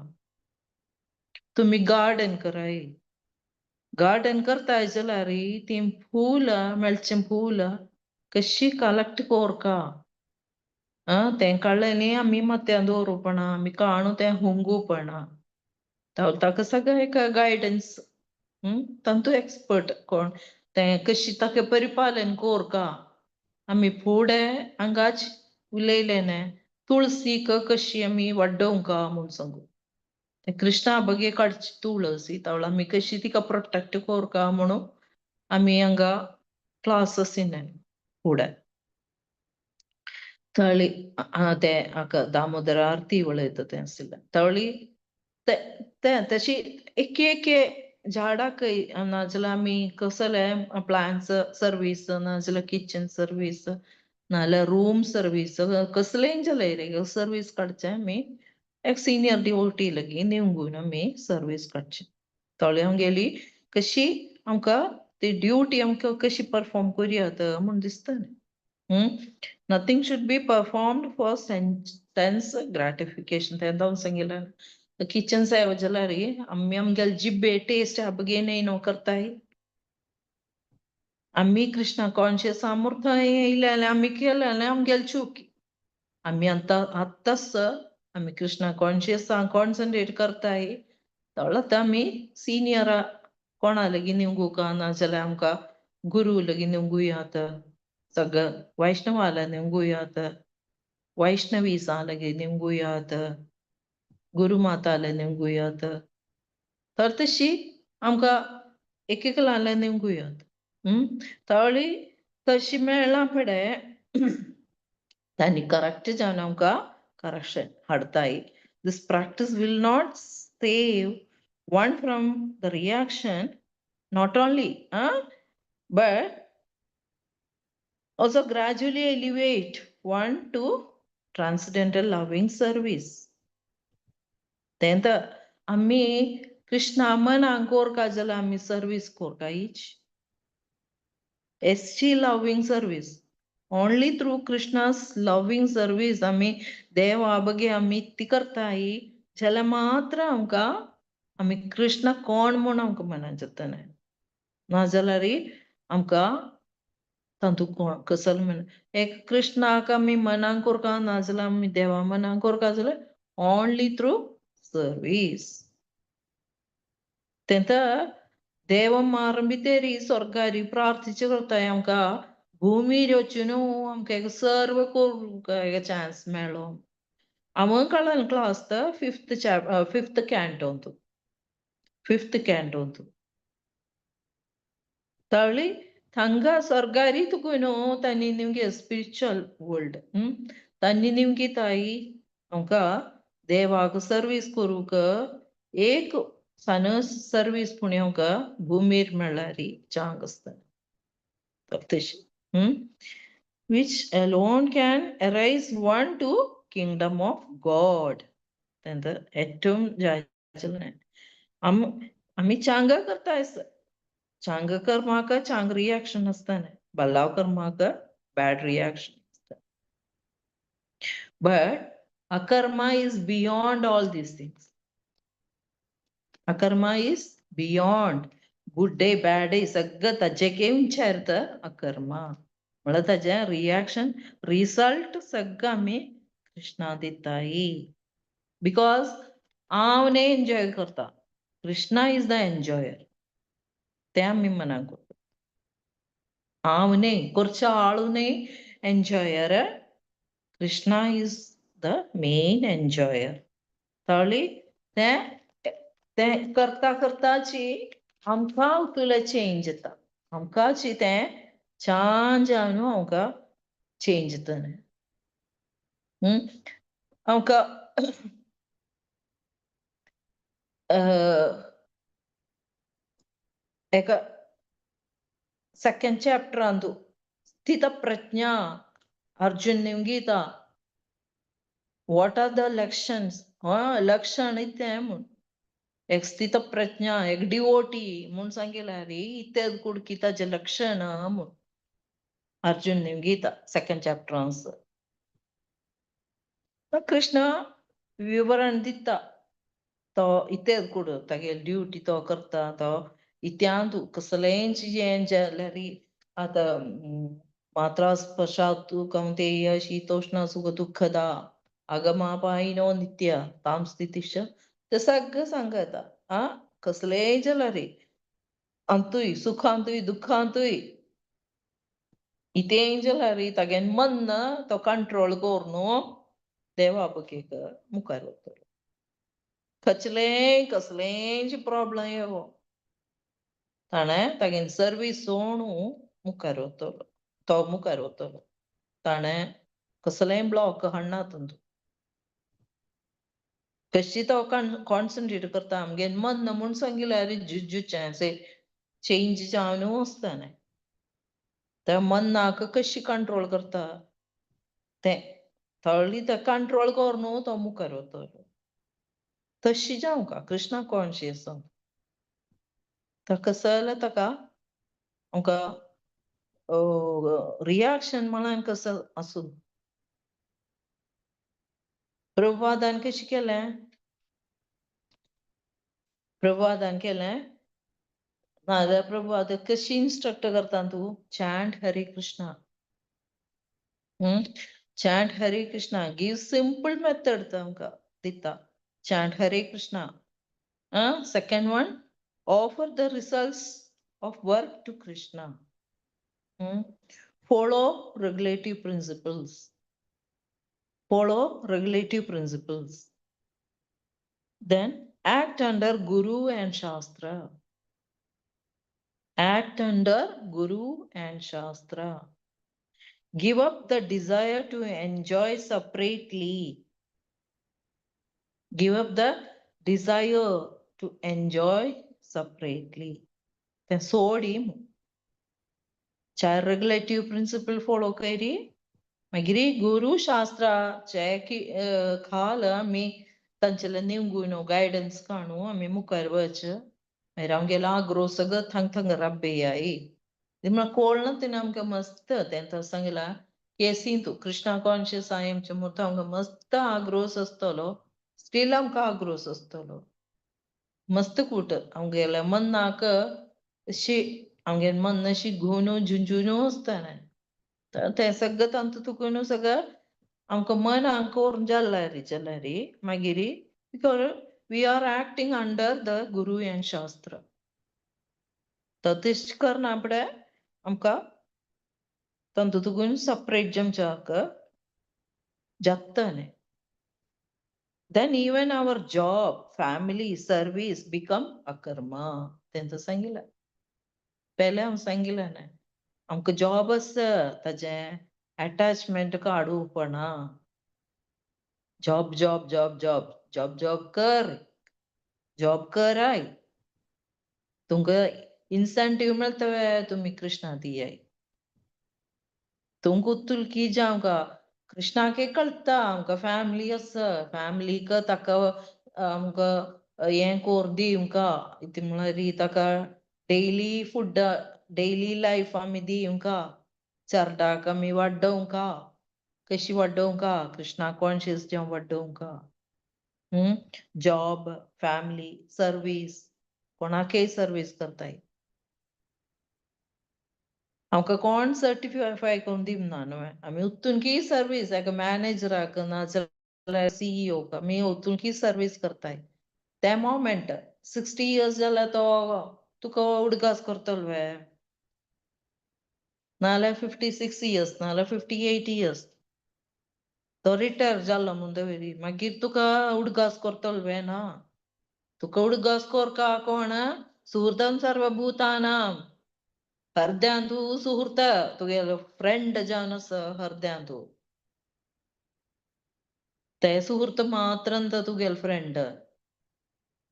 तुम्ही गार्डन कराय गार्डन करताय जाल्यार ती फुलां मेळचें फुलां कशी कलेक्ट कोरका तें काडलें न्ही आमी माथ्यां दवरूपणा आमी काणू तें हुंगूपणा ताका सगळें एक गायडन्स तांतू एक्सपर्ट कोण तें कशी ताका परिपालन कोरका आमी फुडें हांगाच उलयलें न्ही तुळसीक कशी आमी वाडोवंका म्हूण सांगू ते कृष्णा बगे काडची तुळसी तावळ आमी कशी तिका प्रोटेक्ट कोरका म्हणून आमी हांगा क्लासस इन्ने फुडें तळी ते हाका दामोदर आरती उलयता तें आसलें तळी तशी एके झाडाक नाजाल्यार आमी कसलें प्लांट्स सर्वीस नाजाल्यार किचन सर्वीस नाजाल्यार रूम सर्वीस कसलेंय जाल्यार सर्वीस काडचें आमी एक सिनियर डिवोटी लागीं निवगून आमी सर्वीस काडची तळी आमगेली कशी आमकां ती ड्युटी आमकां कशी परफॉर्म करयात म्हूण दिसता nothing should be performed for sense gratification तें जावन सांगिल्लें किचन सेवा जाल्यार आमी आमगेले जिबे टेस्ट बेगीन न्हू करताय आमी कृष्णा कॉन्शियस आमूर्त येयले आमी केलें आमगेली चूक आमी आत्ताच आमी कृष्णा कॉन्शियस कॉन्सन्ट्रेट करताय तळत आमी सिनियर कोणा लागीं निवगूका नाजाल्यार आमकां गुरू लागीं निवगुयात सगळं वैष्णवाला निवगुयात वैष्णवीसां लागीं निवगुयात गुरुमाताला निवगुयात तर तशी आमकां एकलाला निवगुयात तळी तशी मेळना फुडें तांणी करेक्ट जावन आमकां करेक्शन हाडताय this practice will not save one from the reaction not only but also gradually elevate one to transcendental loving service then the आमी कृष्णा मनाक कोरका जाल्यार आमी सर्वीस कोरका हीच एसची loving service only through Krishna's loving service आमी देवा बगे आमी ती करताय जाल्यार मात्र आमकां आमी कृष्ण कोण म्हूण आमकां मनान जातलें नाजाल्यार आमकां तांतू कोण कसलो म्हण एक कृष्णाक आमी मनान कोरका नाजाल्यार आमी देवा मनान कोरका जाल्यार ओनली थ्रू सर्वीस तेंत देव मार भितर स्वर्गारी प्रार्थीचे करताय आमकां भुमीर वचून आमकां एक सर्व कोरूंक चान्स मेळ्ळो हांव कळ्ळें क्लास फिफ्थ कॅन्टो तळी थंगा स्वर्गारी तुकून तांणी निमगे स्पिरिच्युअल वर्ल्ड तांणी निमगे ताई आमकां देवाक सर्वीस करूंक एक सानस सर्वीस पुणे आमकां भुमीर मेळ्ळारी चांग आसता तर तशी which alone can arise one to kingdom of God तेंत ഏറ്റവും आमी चांग करताय चांग कर्माक चांग रिएक्शन आसता बल्लाव कर्माक bad reaction but akarma is beyond all these things akarma is beyond good day bad day सगळं ताजेके विचारता अकर्मा म्हळ्यार ताजे रिएक्शन रिजल्ट सगळं आमी कृष्णा दिताय बिकॉज हांव न्ही एन्जॉय करता कृष्णा इज द एन्जॉयर तें आमी मनाक करता हांव न्ही करच्या आळू न्ही enjoyer Krishna is the main enjoyer तळी तें करता करताची आमकां उतुलें चेंज जाता आमकांची तें छान जावन आमकां चेंज जाता आमकां एका सेकंड चॅप्टरान स्थित प्रज्ञा अर्जुन निमगीता वॉट आर द लक्षन्स लक्षण इतें म्हूण एक स्थित प्रज्ञा एक डिवोटी म्हूण सांगिल्यार इतें कुडकी ताजें लक्षण म्हूण अर्जुन निमगीता सेकंड चॅप्टरान कृष्ण विवरण दिता तो इतें कुड तागे ड्युटी तो करता तो इत्यांतू कसलेंच जें जाल्यारी आता मात्रा स्पर्शातु कौंतेय शीतोष्ण सुख दुःखदा आगमापायिनो नित्य ताम स्थितिश ते सगळं सांगता आ कसलेय जाल्यारी अंतुय सुखांतुय दुःखांतुय इतें जाल्यारी तागेन मन तो कंट्रोल करून देवा बकेक मुखार वतलो कसलेंच प्रॉब्लेम येवो ताणें तागेन सर्वीस सोडून मुखार वतलो तो मुखार वतलो ताणें कसलेंय ब्लॉक हाडना तातूंत कशी तो कॉन्सन्ट्रेट करता आमगेन मन म्हूण सांगिल्यार जुच्चें से चेंज जावन वचतालें त्या मनाक कशी कंट्रोल करता तें थोडी ते कंट्रोल करून तो मुखार वतलो तशी जावंका कृष्णा कॉन्शियस ताका कसं ताका आमकां रिएक्शन म्हळ्यार कसं आसूं प्रभुपादान कशें केलें प्रभुपादान केलें नाजाल्यार प्रभुपाद कशी इंस्ट्रक्ट करता तूं चॅन्ट हरे Krishna chant Hare Krishna give simple method tamka dita chant Hare Krishna second one offer the results of work to Krishna follow regulative principles then act under Guru and Shastra give up the desire to enjoy separately then सोडी चार रेगुलेटिव्ह principal follow करी मागीर गुरु शास्त्रा चे खाल आमी तांचेले निवगुनो guidance काणू आमी मुखार वच मागीर आमगेलो आग्रो सगळं थंग रब्बेयाई म्हळ्यार कोळना तिने आमकां मस्त तें सांगला केसींतू कृष्णा कॉन्शियस आय आमच्या मुर्त आमकां मस्त आग्रोस आसतलो स्टील आमकां आग्रोस आसतलो मस्त कूट आमगेल्या मनाक अशी आमगे मन अशी घुवनू झुंझुनू आसतालें तें सगळं तातूंत सगळं आमकां मन करून जाल्यारी मागीर we are acting under the guru and shastra तशें करना फुडें आमकां तातूंत सेपरेट जमच्याक जातालें then even our job family service become अकर्मा तेंच सांगिल्लें पयलें हांव सांगिल्लें न्ही आमकां जॉब आसा ताजें अटॅचमेंट काडूपणा job job job job job job कराय तुमकां इन्सेंटीव मेळटा तुमी कृष्णा दियाय तुमकां तुलकी जावंका कृष्णाके कळटा आमकां फॅमिली आसा फॅमिलीक ताका आमकां हें कोर दिवंका इतलें म्हळ्यार ताका डेली फूड डेली लायफ आमी दिवंका चरडाक आमी वाडोवंका कशी वाडोवंका कृष्णा कॉन्शियस जावन वाडोवंका जॉब फॅमिली सर्वीस कोणाकय सर्वीस करताय आमकां कोण सर्टिफाय करून दिवना न्हू आमी उत्तुनकी सर्वीस एका मॅनेजराक नाजाल्यार सीईओक आमी उत्तुनकी सर्वीस करताय त्या मोमेंट 60 इयर्स जाल्यार तो तुका उडगास करतलो नाल्यार 56 इयर्स नाल्यार 58 इयर्स तो रिटायर जाल्लो म्हूण दवरी मागीर तुका उडगास करतलो ना तुका उडगास कोरका कोण सुहृदं सर्वभूतानां हृदयांतू सुहृत तुगेलो फ्रेंड जावन आसा हृदयांतू ते सुहृत मात्र तुगेलो फ्रेंड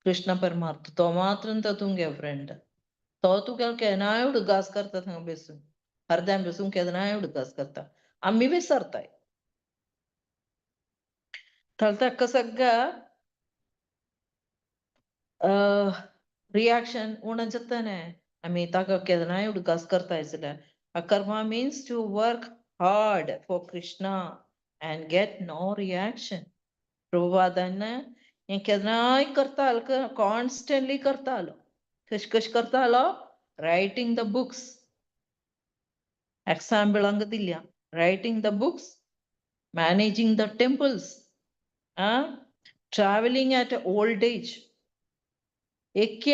कृष्ण परमार्थ तो मात्र तुमगे फ्रेंड तो तुगेलो केन्नाय उडगास करता थंग बसून हृदयान बसून केन्नाय उडगास करता आमी विसरताय ताका सगळं रिएक्शन उणें जातालें आमी ताका केन्नाय उडगास करताय जाल्यार akarma means to work hard for Krishna and get no reaction प्रभुपादान हें केन्नाय करतालो कॉन्स्टंटली करतालो कश करतालो writing the books. Example angadiല്ല. Writing the books, managing the temples, traveling at old age. एक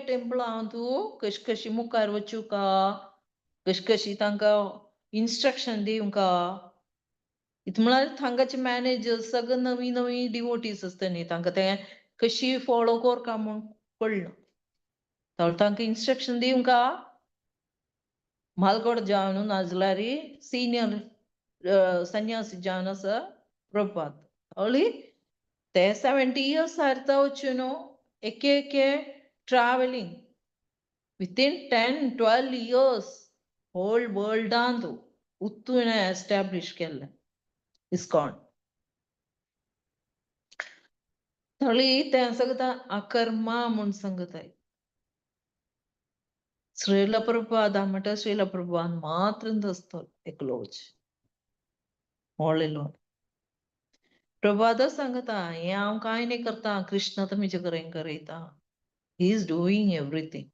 टेम्पल आंतू कशी मुखार वचू का, कशी तांकां इन्स्ट्रक्शन दिवं का. इतलें म्हळ्यार तांकांचे मॅनेजर सगळं नवी नवी डिवोटीज आसता न्ही, तांकां तें कशी फॉलो करता म्हूण कळना. तांकां इन्स्ट्रक्शन दिवं का, मालगड जावन नाजाल्यार सिनियर सन्यासी जावन आसा प्रभुपाद. हळी ते 70 years जाता वचून एक travelling within 10-12 years whole world उत्तून एस्टॅब्लिश केल्लें इस्कॉन. थळी तें सांगता अकर्मा म्हूण सांगताय. श्रील प्रभुपाद म्हणटा श्रील प्रभुपाद मात्र दसतो एकलोच all alone. प्रभुपाद सांगता हें हांव कांय नाही करता, कृष्ण तुमचे कडेन करयता. He is doing everything.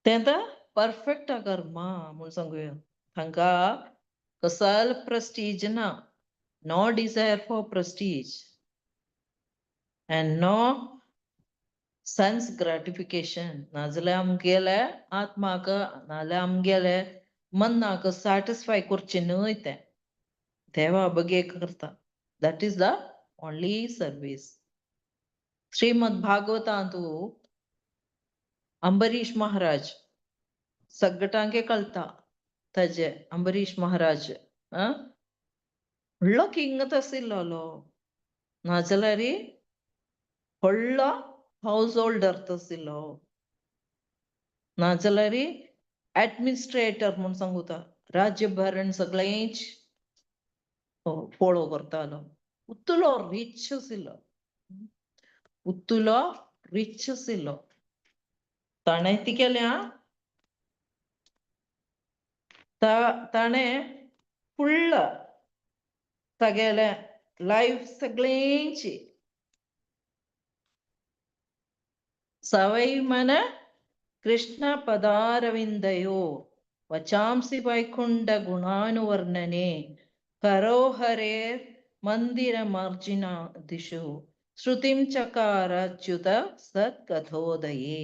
तें परफेक्ट कर्मा म्हूण सांगुया. तांकां कसल प्रेस्टीज ना, no desire for prestige and no sense gratification. नाजाल्यार आमगेले आत्माक नाजाल्यार आमगेले मनाक सॅटिस्फाय करचे न्हय. तें देवा बगे करता. That is the only service. श्रीमद भागवतांतू अंबरीश महाराज सगळ्यांके कळता. ताजे अंबरीश महाराज व्हडलो किंग आशिल्लो, नाजाल्यार व्हडलो हाऊस होल्डर आशिल्लो, नाजाल्यार एडमिनिस्ट्रेटर म्हूण सांगता. राज्यभरण सगळेंच फॉलो करतालो. उतलो रिच आशिल्लो, उतलो रिच आशिल्लो. ताणें ती केल्या, ताणें फुल्ल तागेले लायफ सगळेंची सवय मन कृष्ण पदारविंदयो वचांसी वैकुंठ गुणानुवर्णने करोहरे मंदिर मार्जिना दिशु श्रुतिं चकारच्युत सत्कथोदये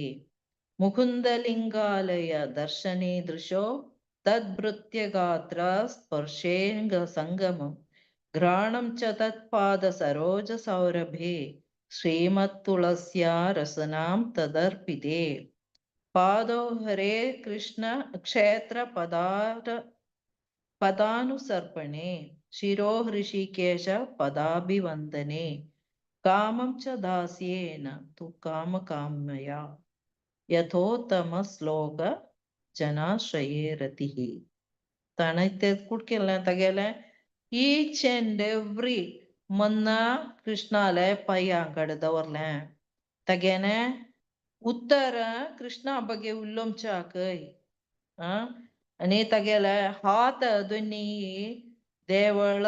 मुकुंदलिंगालय दर्शने दृशो तद्भृत्यगात्र स्पर्शेन संगमं घ्राणं च तत्पाद सरोज सौरभे श्रीमत्तुलस्या रसनां तदर्पिते पादो हरे कृष्ण क्षेत्र पदानुसर्पणे शिरो ऋषिकेश पदाभिवंदने कामं च दास्येन तु कामकाम्यया यथोत्तम श्लोक जनाश्रये रतिः. ताणें तें कूट केलें तागेलें ईच एंड एवरी मन्ना कृष्णाले पांया कडेन दवरलें. तागेलें उत्तर कृष्णा बगे उल्लोमचाकय आनी तागेले हात दोनी देवळ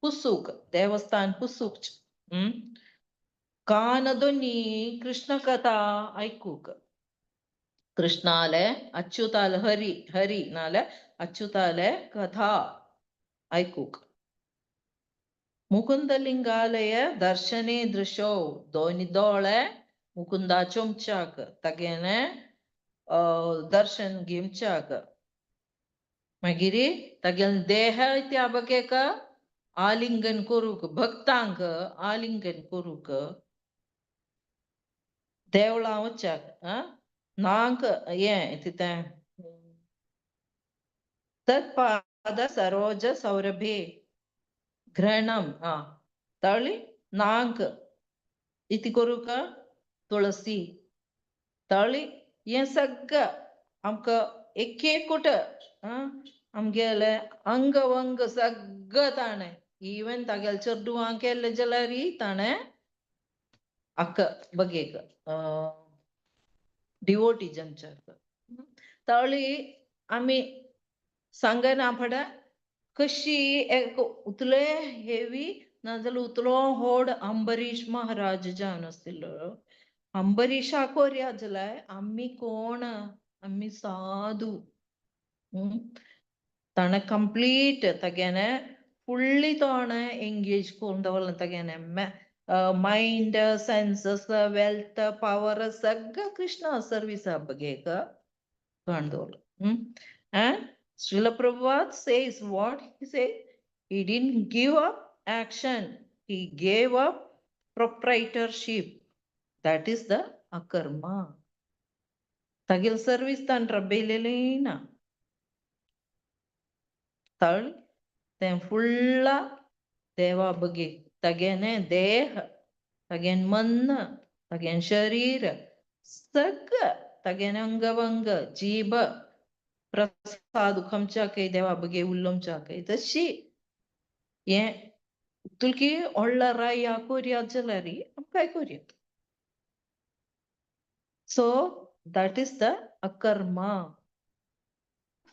पुसूक, देवस्थान पुसूक, कान दोनी कृष्ण कथा ऐकूक, कृष्णाले अच्युताले हरी नाले अच्युताले कथा ऐकूक. मुकुंदलिंगालय दर्शने दृशो दोनी दोळे मुकुंदा चोमचाक, तागेले दर्शन घेवचाक. मागीर तागेले देह त्या बगेक आलिंगन करूक, भक्तांक आलिंगन करूक देवळां वचाक. नांक हें तितें तत्पाद सरोज सौरभे घ्रणम तळी नांक इति करूक तुळसी तळी हें सगळं आमकां एक एकूट आमगेले अंग वंग सगळं ताणें, इवन तागेले चेडवांक केलें जाल्यार ताणें आख्ख बगेक डिवोटीज आमच्याक. तळी आमी सांगना पडा कशी एक उतले हेवी नाजाल्यार उतलो व्हड अंबरीश महाराज जावन आशिल्लो. अंबरीशा कोरिया जाल्यार आम्ही कोण, आम्ही साधू. ताणें कंप्लीट तागेले फुल्ली ताणें एंगेज करून दवरलें तागेलें माइंड, सेन्सस, वेल्थ, पावर सगळं कृष्णा सर्विसा बगेक करून दवरलें. And Srila Prabhupada says what he said. He didn't give up action. He gave up proprietorship. That is the akarma. Tagil service tan rabbeilelina. Tal ten fulla देवा बगे तगेने देह, तगेन मन, तगेन शरीर सगळं तगेन अंगवंग जीभ प्रसाद खमच्या काही देवा बगे उल्लमच्या काही तशी हे तुलकी ओळ्ळा राया कोरिया जाल्यारी आम काय कोरिया. So that is the akarma.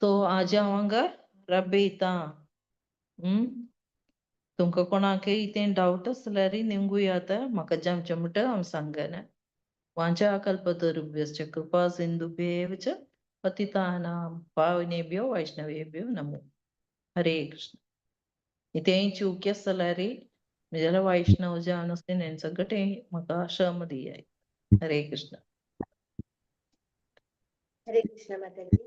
So आज हांगा रबयता. तुमकां कोणाकय इतें डावट आसल्यार निमगूय आता म्हाका जमचें म्हणटा हांव सांगना. वांछा कल्पतरुभ्यश्च कृपा सिंधुभ्येव च पतितानां पावनेभ्यो वैष्णवेभ्यो नमो. हरे कृष्ण. इतें चुकी आसल्यार जाल्यार वैष्णव जावन आसलें नेन सगळें म्हाका क्षम दियाय. हरे कृष्ण. हरे कृष्ण माताजी.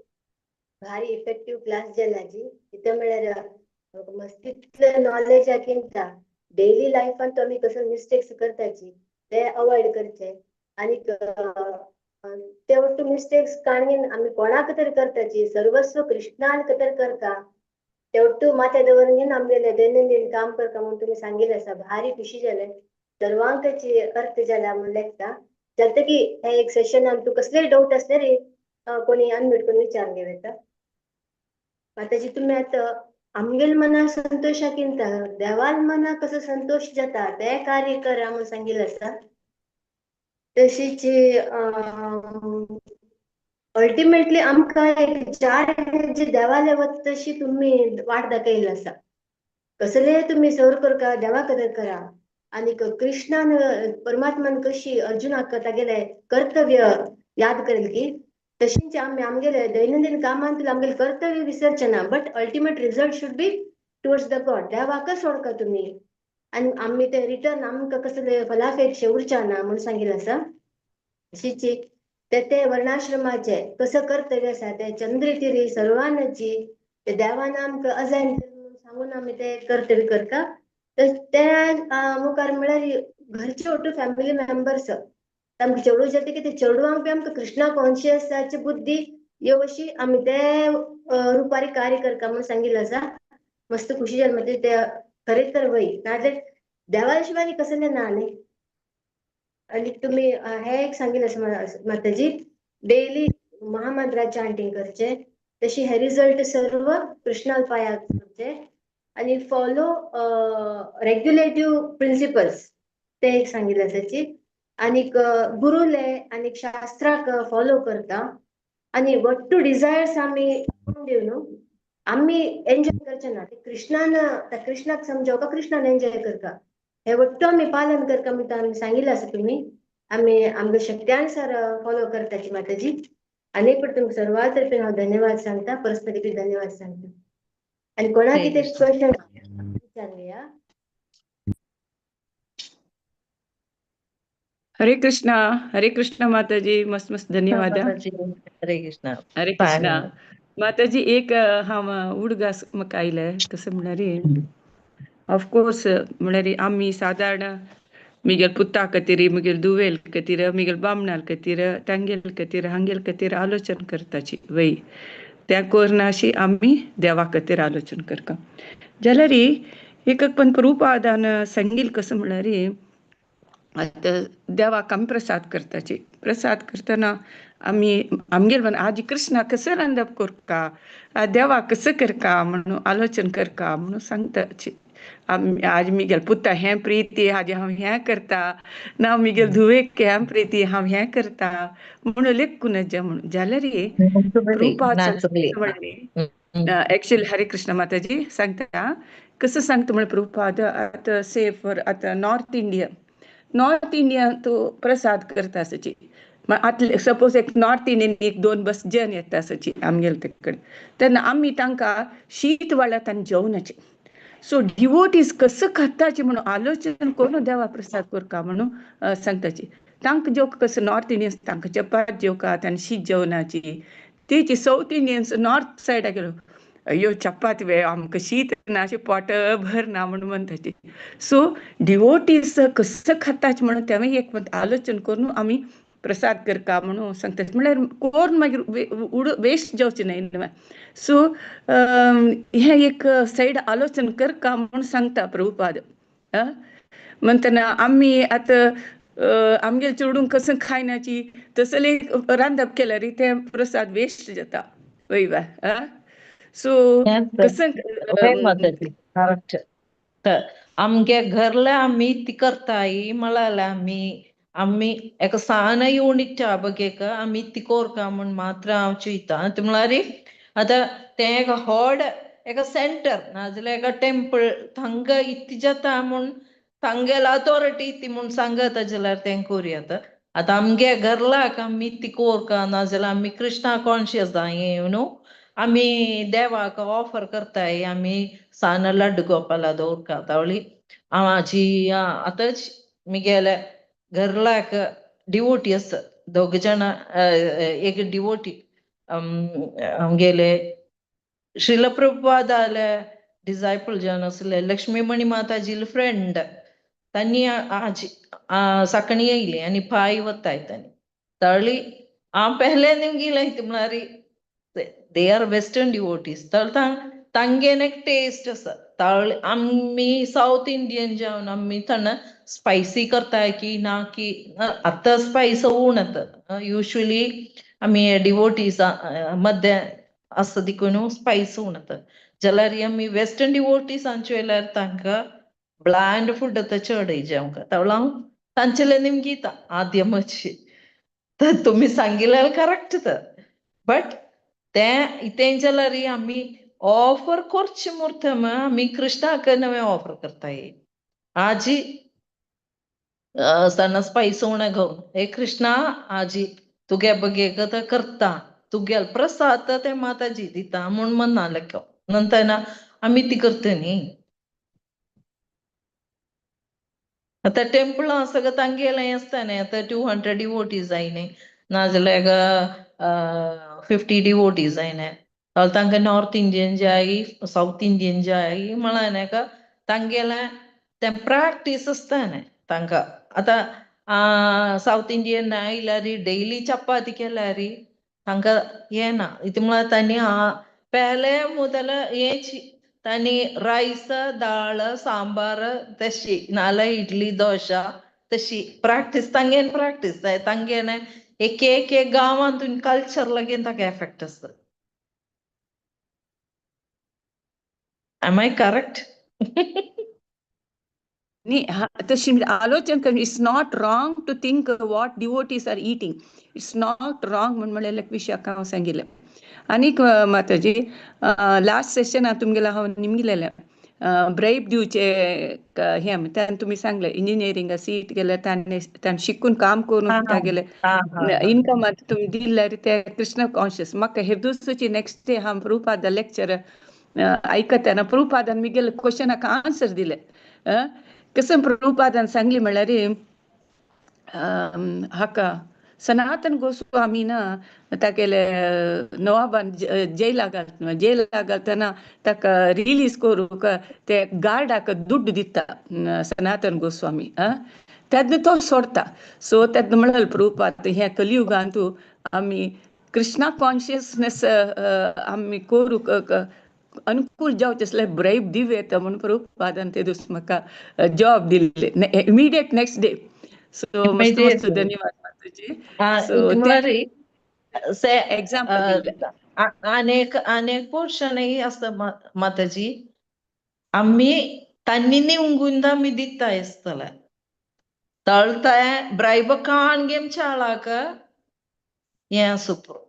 भारी इफेक्टिव्ह क्लास जालाजी. इथं म्हळ्यार मस्तीतलं नॉलेज आकिंत डेली लाईफान तो आमी कसं मिस्टेक्स करताची ते अवॉइड करचे. आणि ते वस्तू मिस्टेक्स काणीन आमी कोणाक तरी करताची सर्वस्व कृष्णान तर करता तेवटू माथे दवरून आमगेले दैनंदिन काम करता म्हणून तुम्ही सांगितले आसा. भारी खुशी जाले. सर्वांकची अर्थ जाला म्हणून लेखता चलते की हे एक सेशन आम तू कसले डाऊट असले रे कोणी अनम्यूट करून विचारून घेता. माताजी तुम्ही आता आमगेल मना संतोषाकिंत देवाल मना कसं संतोष जाता ते कार्य करा म्हणून सांगितलं आसा. तशीच अल्टिमेटली आमकां जे देवाले वता तशी तुम्ही वाट दाखयली आसा. कसले तुम्ही सौर करता देवा कदर करा. आणि कृष्णान परमात्मान कशी अर्जुनाक तागेले कर्तव्य याद करेल की तशीच आम्ही आमगेले दैनंदिन कामांतले आमगेले कर्तव्य विसरचना. But ultimate result should be towards the God. देवाकच सोडका तुम्ही. आणि आम्ही ते रिटर्न आमकां कसले फलापेक्षा उरच्या ना म्हणून सांगितलं आसा. तशीच ते वर्णाश्रमाचे कसं कर्तव्य आसा ते चंद्रगिरी सर्वांची ते देवान आमकां अजायन सांगून आम्ही ते कर्तव्य करता. तर त्या मुखार म्हळ्यार घरचे ओटू फॅमिली मेंबर्स आमकां चेडू जाता की ते चेडवांक बी आमकां कृष्णा कॉन्शियसाची बुद्धी येवशी आमी ते रुपारी कार्य करता म्हणून सांगितलं आसा. मस्त खुशी जाली. म्हणजे ते खरेच तर वय नाजाल्यार देवा शिवाय कसले ना न्ही. आणि तुम्ही हे एक सांगितलं माताजी डेली महामंत्रा चांटिंग करचे. तशी हे रिझल्ट सर्व कृष्णाल पाया करचे. आणि फॉलो रेग्युलेटिव्ह प्रिन्सिपल्स ते एक सांगितलं त्याची. आणि गुरुले आणि शास्त्राक फॉलो करता. आणि वॉट टू डिझायर्स आम्ही देऊ न्हू आम्ही एन्जॉय करचे ना. कृष्णाक समजावका कृष्णान एन्जॉय करता हे वट्टू आम्ही पालन करता म्हणून आम्ही सांगितलं असं तुम्ही. आम्ही आमच्या शक्त्यानुसार फॉलो करताची माताजी. आणि पण तुम्ही सर्वात तर्फे हांव धन्यवाद सांगता. परस्पर बी धन्यवाद सांगता. आणि कोणाक कितें क्वेश्चन विचारूया. हरे कृष्णा माताजी. मस्त मस्त धन्यवाद. हरे कृष्ण. हरे कृष्णा माताजी. एक हांव उडगास म्हाका आयलें कसं म्हणल्यार ऑफकोर्स म्हणल्यार आमी सादारण मिगेल पुत्ता खातीर मुगेल दुवेल खातीर मिगेल बामणाल खातीर तांगेल खातीर हांगेल खातीर आलोचन करताची वय त्या कोरनाशी आमी देवा खातीर आलोचन करता. जाल्यार एक पण प्रभुपादान सांगिल कसं म्हणल्यार आतां देवाक आमी प्रसाद करताची. प्रसाद करतना आमी आमगेर म्हण आज कृष्णा कसं रांदप करता देवा कसं करता म्हणून आलोचन करता म्हणून सांगताची. आज मिगेल पुत्ता हें प्रिती आज हांव हें करता ना मिगेल धुवेक हें प्रिती हांव हें करता म्हणून लेखून म्हणून जाल्यार प्रभुपाद एक्चुअली हरे कृष्ण माताजी सांगता कसं सांगता म्हळ्यार प्रभुपाद आतां से फॉर आतां नॉर्थ इंडिया नॉर्थ इंडिया तो प्रसाद करता आसची आतले सपोज एक नॉर्थ इंडियन एक 2 बस जन येता आसची आमगेले ते कडेन तेन्ना आमी तांकां शीत वाडत आनी जेवणाचे सो डिवोटीज कसं खाताचे म्हणून आलोचन करून देवा प्रसाद करता म्हणून सांगताची तांकां जेवक कसं नॉर्थ इंडियन्स तांकां चपात जेवतात आनी शीत जेवणाची तेची साऊथ इंडियन्स नॉर्थ सायडाक गेलो अयो चपाती वे आमकां शीत ना अशें पोट भरना म्हणून म्हणटाची सो डिवोटीज कसं खाताचे म्हणून तें एक आलोचन करून आमी प्रसाद करता म्हणून सांगता म्हळ्यार कोण मागीर वेस्ट जावचें न्हय सो हे एक सायड आलोचन करता म्हणून सांगता प्रभुपाद म्हणटना आमी आतां आमगेले चेडूंक कसं खायनाची तसले रांदप केल्यार ते प्रसाद वेस्ट जाता वयवा सो कसं करेक्ट आमगे घरले आमी ती करताय म्हळ्यार आमी एका सान यूनिट बगेक आमी ती कोरका म्हण मात्र हांव चिंता ते म्हळ्यार आतां ते एक व्हड एका सेंटर नाजाल्यार एका टेंपल तांकां इतली जाता म्हूण तांगेल अथॉरिटी ती म्हूण सांगता जाल्यार तें कोरयात आतां आमगे घरलाक आमी ती कोरका नाजाल्यार आमी कृष्णा कॉन्शियस जाय न्हू आमी देवाक ऑफर करताय आमी सान लड्डू गोपाला दवरका तावळी आमाची आतांच मिगेले घरलाक डिवोटी आसा 2 जाण एक डिवोटी आमगेले श्रील प्रभुपादाले डिसायपल जावन आसले लक्ष्मीमणी माताजीले फ्रेंड तांणी साकणी येयली आनी पांय वताय तांणी ताळी हांव पहले गेले म्हळ्यार दे आर वेस्टर्न डिवोटीज तांगेन एक टेस्ट आसा ताळी आमी साऊथ इंडियन जावन आमी थंड स्पायसी करताय की ना की आतां स्पायस उणत युजली आमी डिवोटीज मध्य आसता देखून स्पायस उणत जाल्यार आमी वेस्टर्न डिवोटीसांचे वयल्यार तांकां ब्लँड फूड आतां चड जेवंक तावळो हांव तांचेले निमगीता आद्य मातशी तर तुमी सांगिल्लें करेक्ट तर बट तें इतें जाल्यार आमी ऑफर करचे मुर्तम आमी कृष्णाक नवे ऑफर करताय आजी सण स्पायस उणें घेवन हे कृष्णा आजी तुगे बगेक करता तुगेल प्रसाद ते माताजी दिता म्हूण म्हणना नंतर आमी ती करता न्ही आतां टेंपलां सगळं तांगेलें आसता न्ही आतां 200 डिवोटीज जायनी नाजाल्यार 50 डिवोटीज जायने तांकां नॉर्थ इंडियन जाय साऊथ इंडियन जाय म्हळ्यार नाका तांगेलें तें प्रॅक्टीस आसता न्ही तांकां आतां साऊथ इंडियन आयल्यार डेली चपाती केल्यार तांकां येना इतलें म्हळ्यार तांणी पहले मुदल हेच तांणी रायस दाळ सांबार तशी नाल्यार इडली दोशा तशी प्रॅक्टीस तांगेन प्रॅक्टीस जाय तांगेन एक गांवांतून कल्चर लागीन ताका एफेक्ट आसता एम आय करेक्ट तशी आलोचन कर it's not wrong to think what devotees are eating it's not wrong म्हणल्यार विशयाक हांव सांगिल्लें आनीक माताजी लास्ट सेशनाक तुमगेले हांव निमगिलेलें ब्रेब दिवचे हें तेन्ना तुमी सांगलें इंजिनियरींग सीट गेल्यार ताणें शिकून काम करून तागेलें इनकम तुमी दिल्यार ते कृष्ण कॉन्शियस म्हाका हे दुसरी नेक्स्ट डे हांव प्रभुपादा लेक्चर आयकताना प्रभुपादान मिगेले क्वेश्चनाक आन्सर दिले कसं प्रभुपादान सांगली म्हळ्यार हाका सनातन गोस्वामी ना तागेले नवाबान जेलाक घालतना ताका रिलीज करूंक ते गार्डाक दुड्ड दिता सनातन गोस्वामी तेन्ना तो सोडता सो तेन्ना म्हळ्यार प्रभुपाद हे कलियुगांतू आमी कृष्णा कॉन्शियसनेस आमी करूंक अनुकूल जावचे असले ब्रेब दिवे म्हणून प्रभुपादान ते दीस म्हाका जॉब दिल्ले इमिडिएट नेक्स्ट डे सो मस्त धन्यवाद माताजी सो एग्जाम्पल अनेक पोर्शनही असतं माताजी आम्ही तन्नी उंगुंदा आमी दिता इस्तले तळताय ब्रायब काण गेम चाळाक हें सुप्रो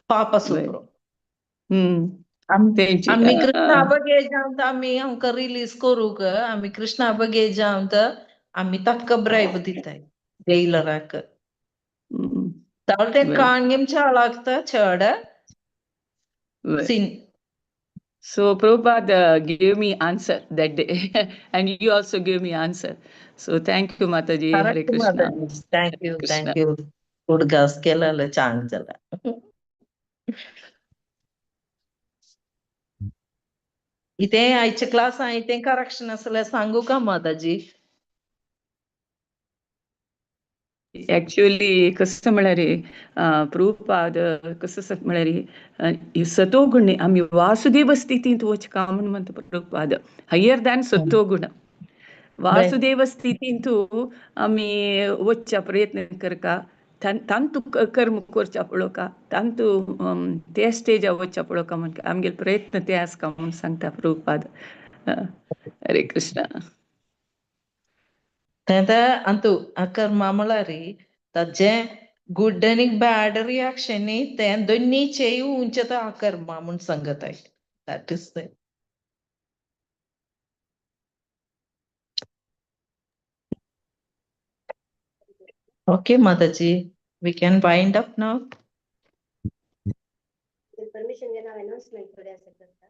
पापा सुप्रो आमी कृष्णा बगे जावंत आमी आमकां रिलीज करूंक आमी कृष्णा बगे जावंत आम्ही तक्क ब्रैब दिताय ജയിലറാക്ക Mm. തവളുടെ Well, കാണ്യം ചാളാക്ത ചേട well. സിൻ So Prabhupada gave me answer that day, and you also gave me answer. So thank you, Mataji. Hare correct Krishna. Mataji thank you Krishna. Thank you गुडगास केलेलं छान झालं इथे आईचे क्लास आहे ते करेक्शन असलं सांगू का माताजी Actually, कसं म्हणा रे प्रभुपाद कसं म्हणा रे सतोगुण आम्ही वासुदेव स्थितीत वच का म्हणून म्हणतो प्रभुपाद हायर दॅन सतोगुण वासुदेव स्थितींतू आम्ही वचचा प्रयत्न करका तांतू कर्म करचा पडो का तांतू त्या स्टेजा वचचा पडो का म्हण आमगे प्रयत्न ते आस का म्हणून सांगता प्रभुपाद हरे कृष्ण तेन्ना अंतू अकर मामलारी तजे गुड आणि बॅड रिॲक्शन ते दोन्ही चेयू उंचत अकर मामून सांगत आहे that is the okay Mataji we can wind up now permission घे नाव अनाउन्समेंट थोडे असं करता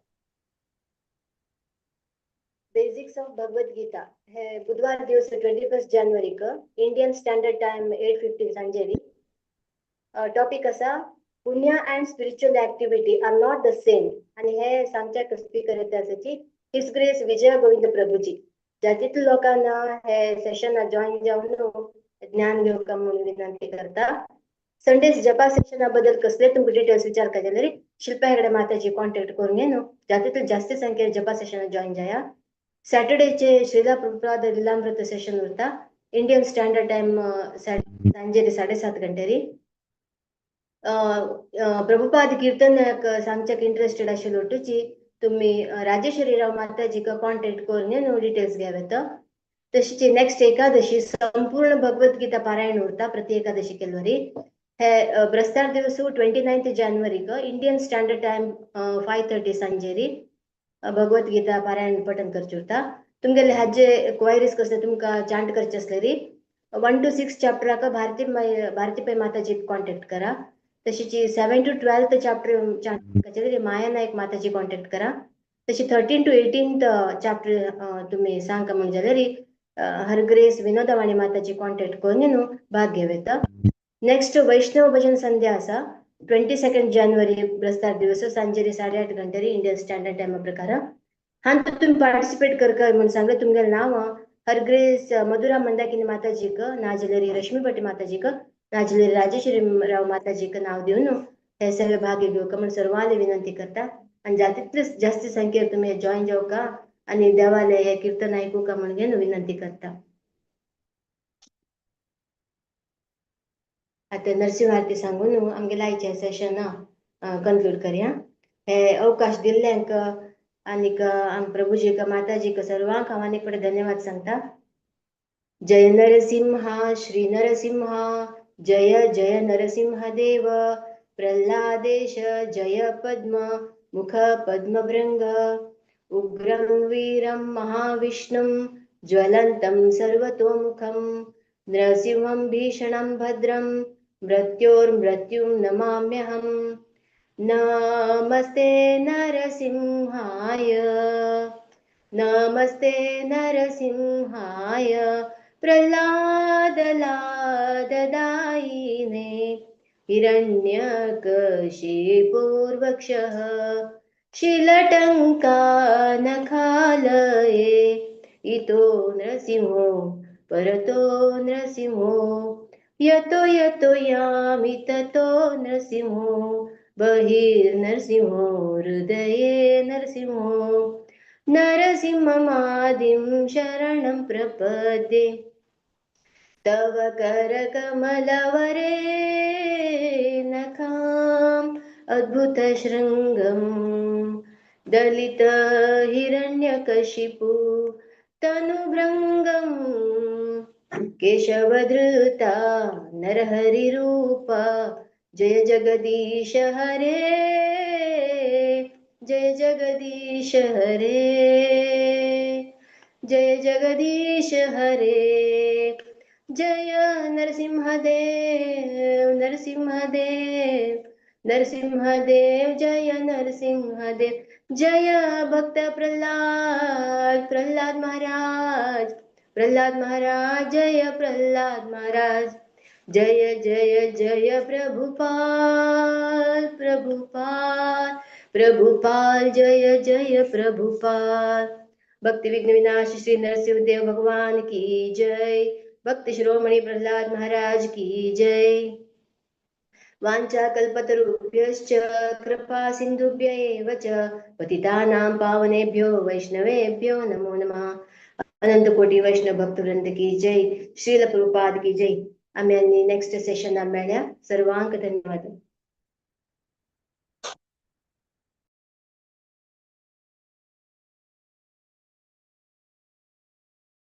बेसिक्स ऑफ भगवत गीता हे बुधवार दिवस 21 जानेवारी क इंडियन स्टँडर्ड टाइम 8:15 सांजेरी टॉपिक असा पुण्य and spiritual activity are not the same आणि हे सांगच्या स्पीकर येते असाची हिज ग्रेस विजय गोविंद प्रभूजी ज्यातील लोकांना हे सेशन जॉईन जाऊन ज्ञान घेऊ का म्हणून विनंती करता संडेस जपा सेशन बद्दल कसले तुम्ही डिटेल्स विचार का जाल्यार शिल्पा हेगडे माताजी कॉन्टॅक्ट करून घे न्हू ज्यातील जास्त संख्येन जपा सेशन जॉईन जाया सॅटर्डेचे श्रीला प्रभुपाद लीलामृत सेशन उरता इंडियन स्टँडर्ड टाइम सांजे 7:30 गंटेरी प्रभुपाद कीर्तन सांगच्याक इंटरेस्टेड आशिल्लो लोटूची तुम्ही राजेश्वरीराव माताजी का कॉन्टॅक्ट करून न्हू डिटेल्स घ्यावेत तशीच नेक्स्ट एकादशी संपूर्ण भगवद्गीता पारायण उरता प्रति एकादशी केलवरी हे ब्रस्तार दिवस 29 जानेवारी क इंडियन स्टँडर्ड टाइम 5:30 सांजेरी भगवद्गीता पारायण पठण करचे उरता तुमगेले हाजे क्वायरीज कसले तुमका चांट करचे असले री 1 to 6 चॅप्टर भारती माताजी कॉन्टॅक्ट करा तशीच 7 to 12 चॅप्टर चांट माया नायक माताजी कॉन्टॅक्ट करा तशी 13 to 18 चॅप्टर तुम्ही सांगा म्हणजे जाल्यार हरग्रेस विनोदवाणी माताजी कॉन्टॅक्ट करून न्हू भाग घेवेत नेक्स्ट वैष्णव भजन संध्या असा 22 जानेवारी ब्रस्तार दिवस सांजेरी 8:30 गंटेरी इंडियन स्टँडर्ड टाइम प्रकार हां तुम्ही पार्टिसिपेट करका म्हणून सांगले तुमगे नाव हरग्रेस मधुरा मंदाकिनी माताजी क नाजलेरी रश्मी भट्टी माताजी क नाजलेरी राजेश्वरी राव माताजी क नाव देऊन हे सगळे भाग घेऊ का म्हणून सर्वांना विनंती करता आणि जास्तीतले जास्त संख्येत तुम्ही जॉईन जाऊ का आणि देवालय हे कीर्तन ऐकू का म्हणून विनंती करता आता नरसिंह आरती सांगून आमगे लायचे सेशन कन्क्लूड करूया हे अवकाश दिल्ल्यांक आणि प्रभूजी का माताजी का सर्वांक हांव आनी कडेन धन्यवाद सांगता जय नरसिंहा श्री नरसिंहा जय जय नरसिंह देव प्रल्हादेश जय पद्म मुख पद्मभृंग उग्रं वीरं महाविष्णुं ज्वलन्तं सर्वतोमुखं नरसिंहं भीषणं भद्रं मृत्योर्मृत्युं नमाम्यहम् नमस्ते नरसिंहाय नमस्ते नरसिंहाय प्रह्लादलाददायिने हिरण्यकशिपूर्वक्षः शीलटङ्कानखालये इतो नृसिंहो परतो नृसिंहो यतो यतो यामि ततो नृसिंहो बहिर्नरसिंहो हृदये नरसिंहो नरसिंहमादिं शरणं प्रपद्ये तव करकमलवरे नखाम् अद्भुतशृङ्गं दलित हिरण्यकशिपु तनुभृङ्गं केशवधृता नरहरिरूपा जय जगदीश हरे जय जगदीश हरे जय जगदीश हरे, जय नरसिंहदेव नरसिंहदेव नरसिंहदेव, जय नरसिंहदेव, जय भक्त प्रल्हाद महाराज, जय प्रल्हाद महाराज, जय जय जय प्रभुपाल, जय जय प्रभुपाल। भक्ति विघ्न विनाश श्री नरसिंहदेव भगवान की जय, भक्ति शिरोमणि प्रहलाद महाराज की जय। वाञ्छा कल्पतरुभ्यश्च कृपा सिन्धुभ्य एव च पतितानां पावनेभ्यो वैष्णवेभ्यो नमो नमः। अनंत कोटी वैष्णव भक्तवृंद की जय, श्रील प्रभुपाद की जय। आम्ही नेक्स्ट सेशन मेळ्या। सर्वांक धन्यवाद।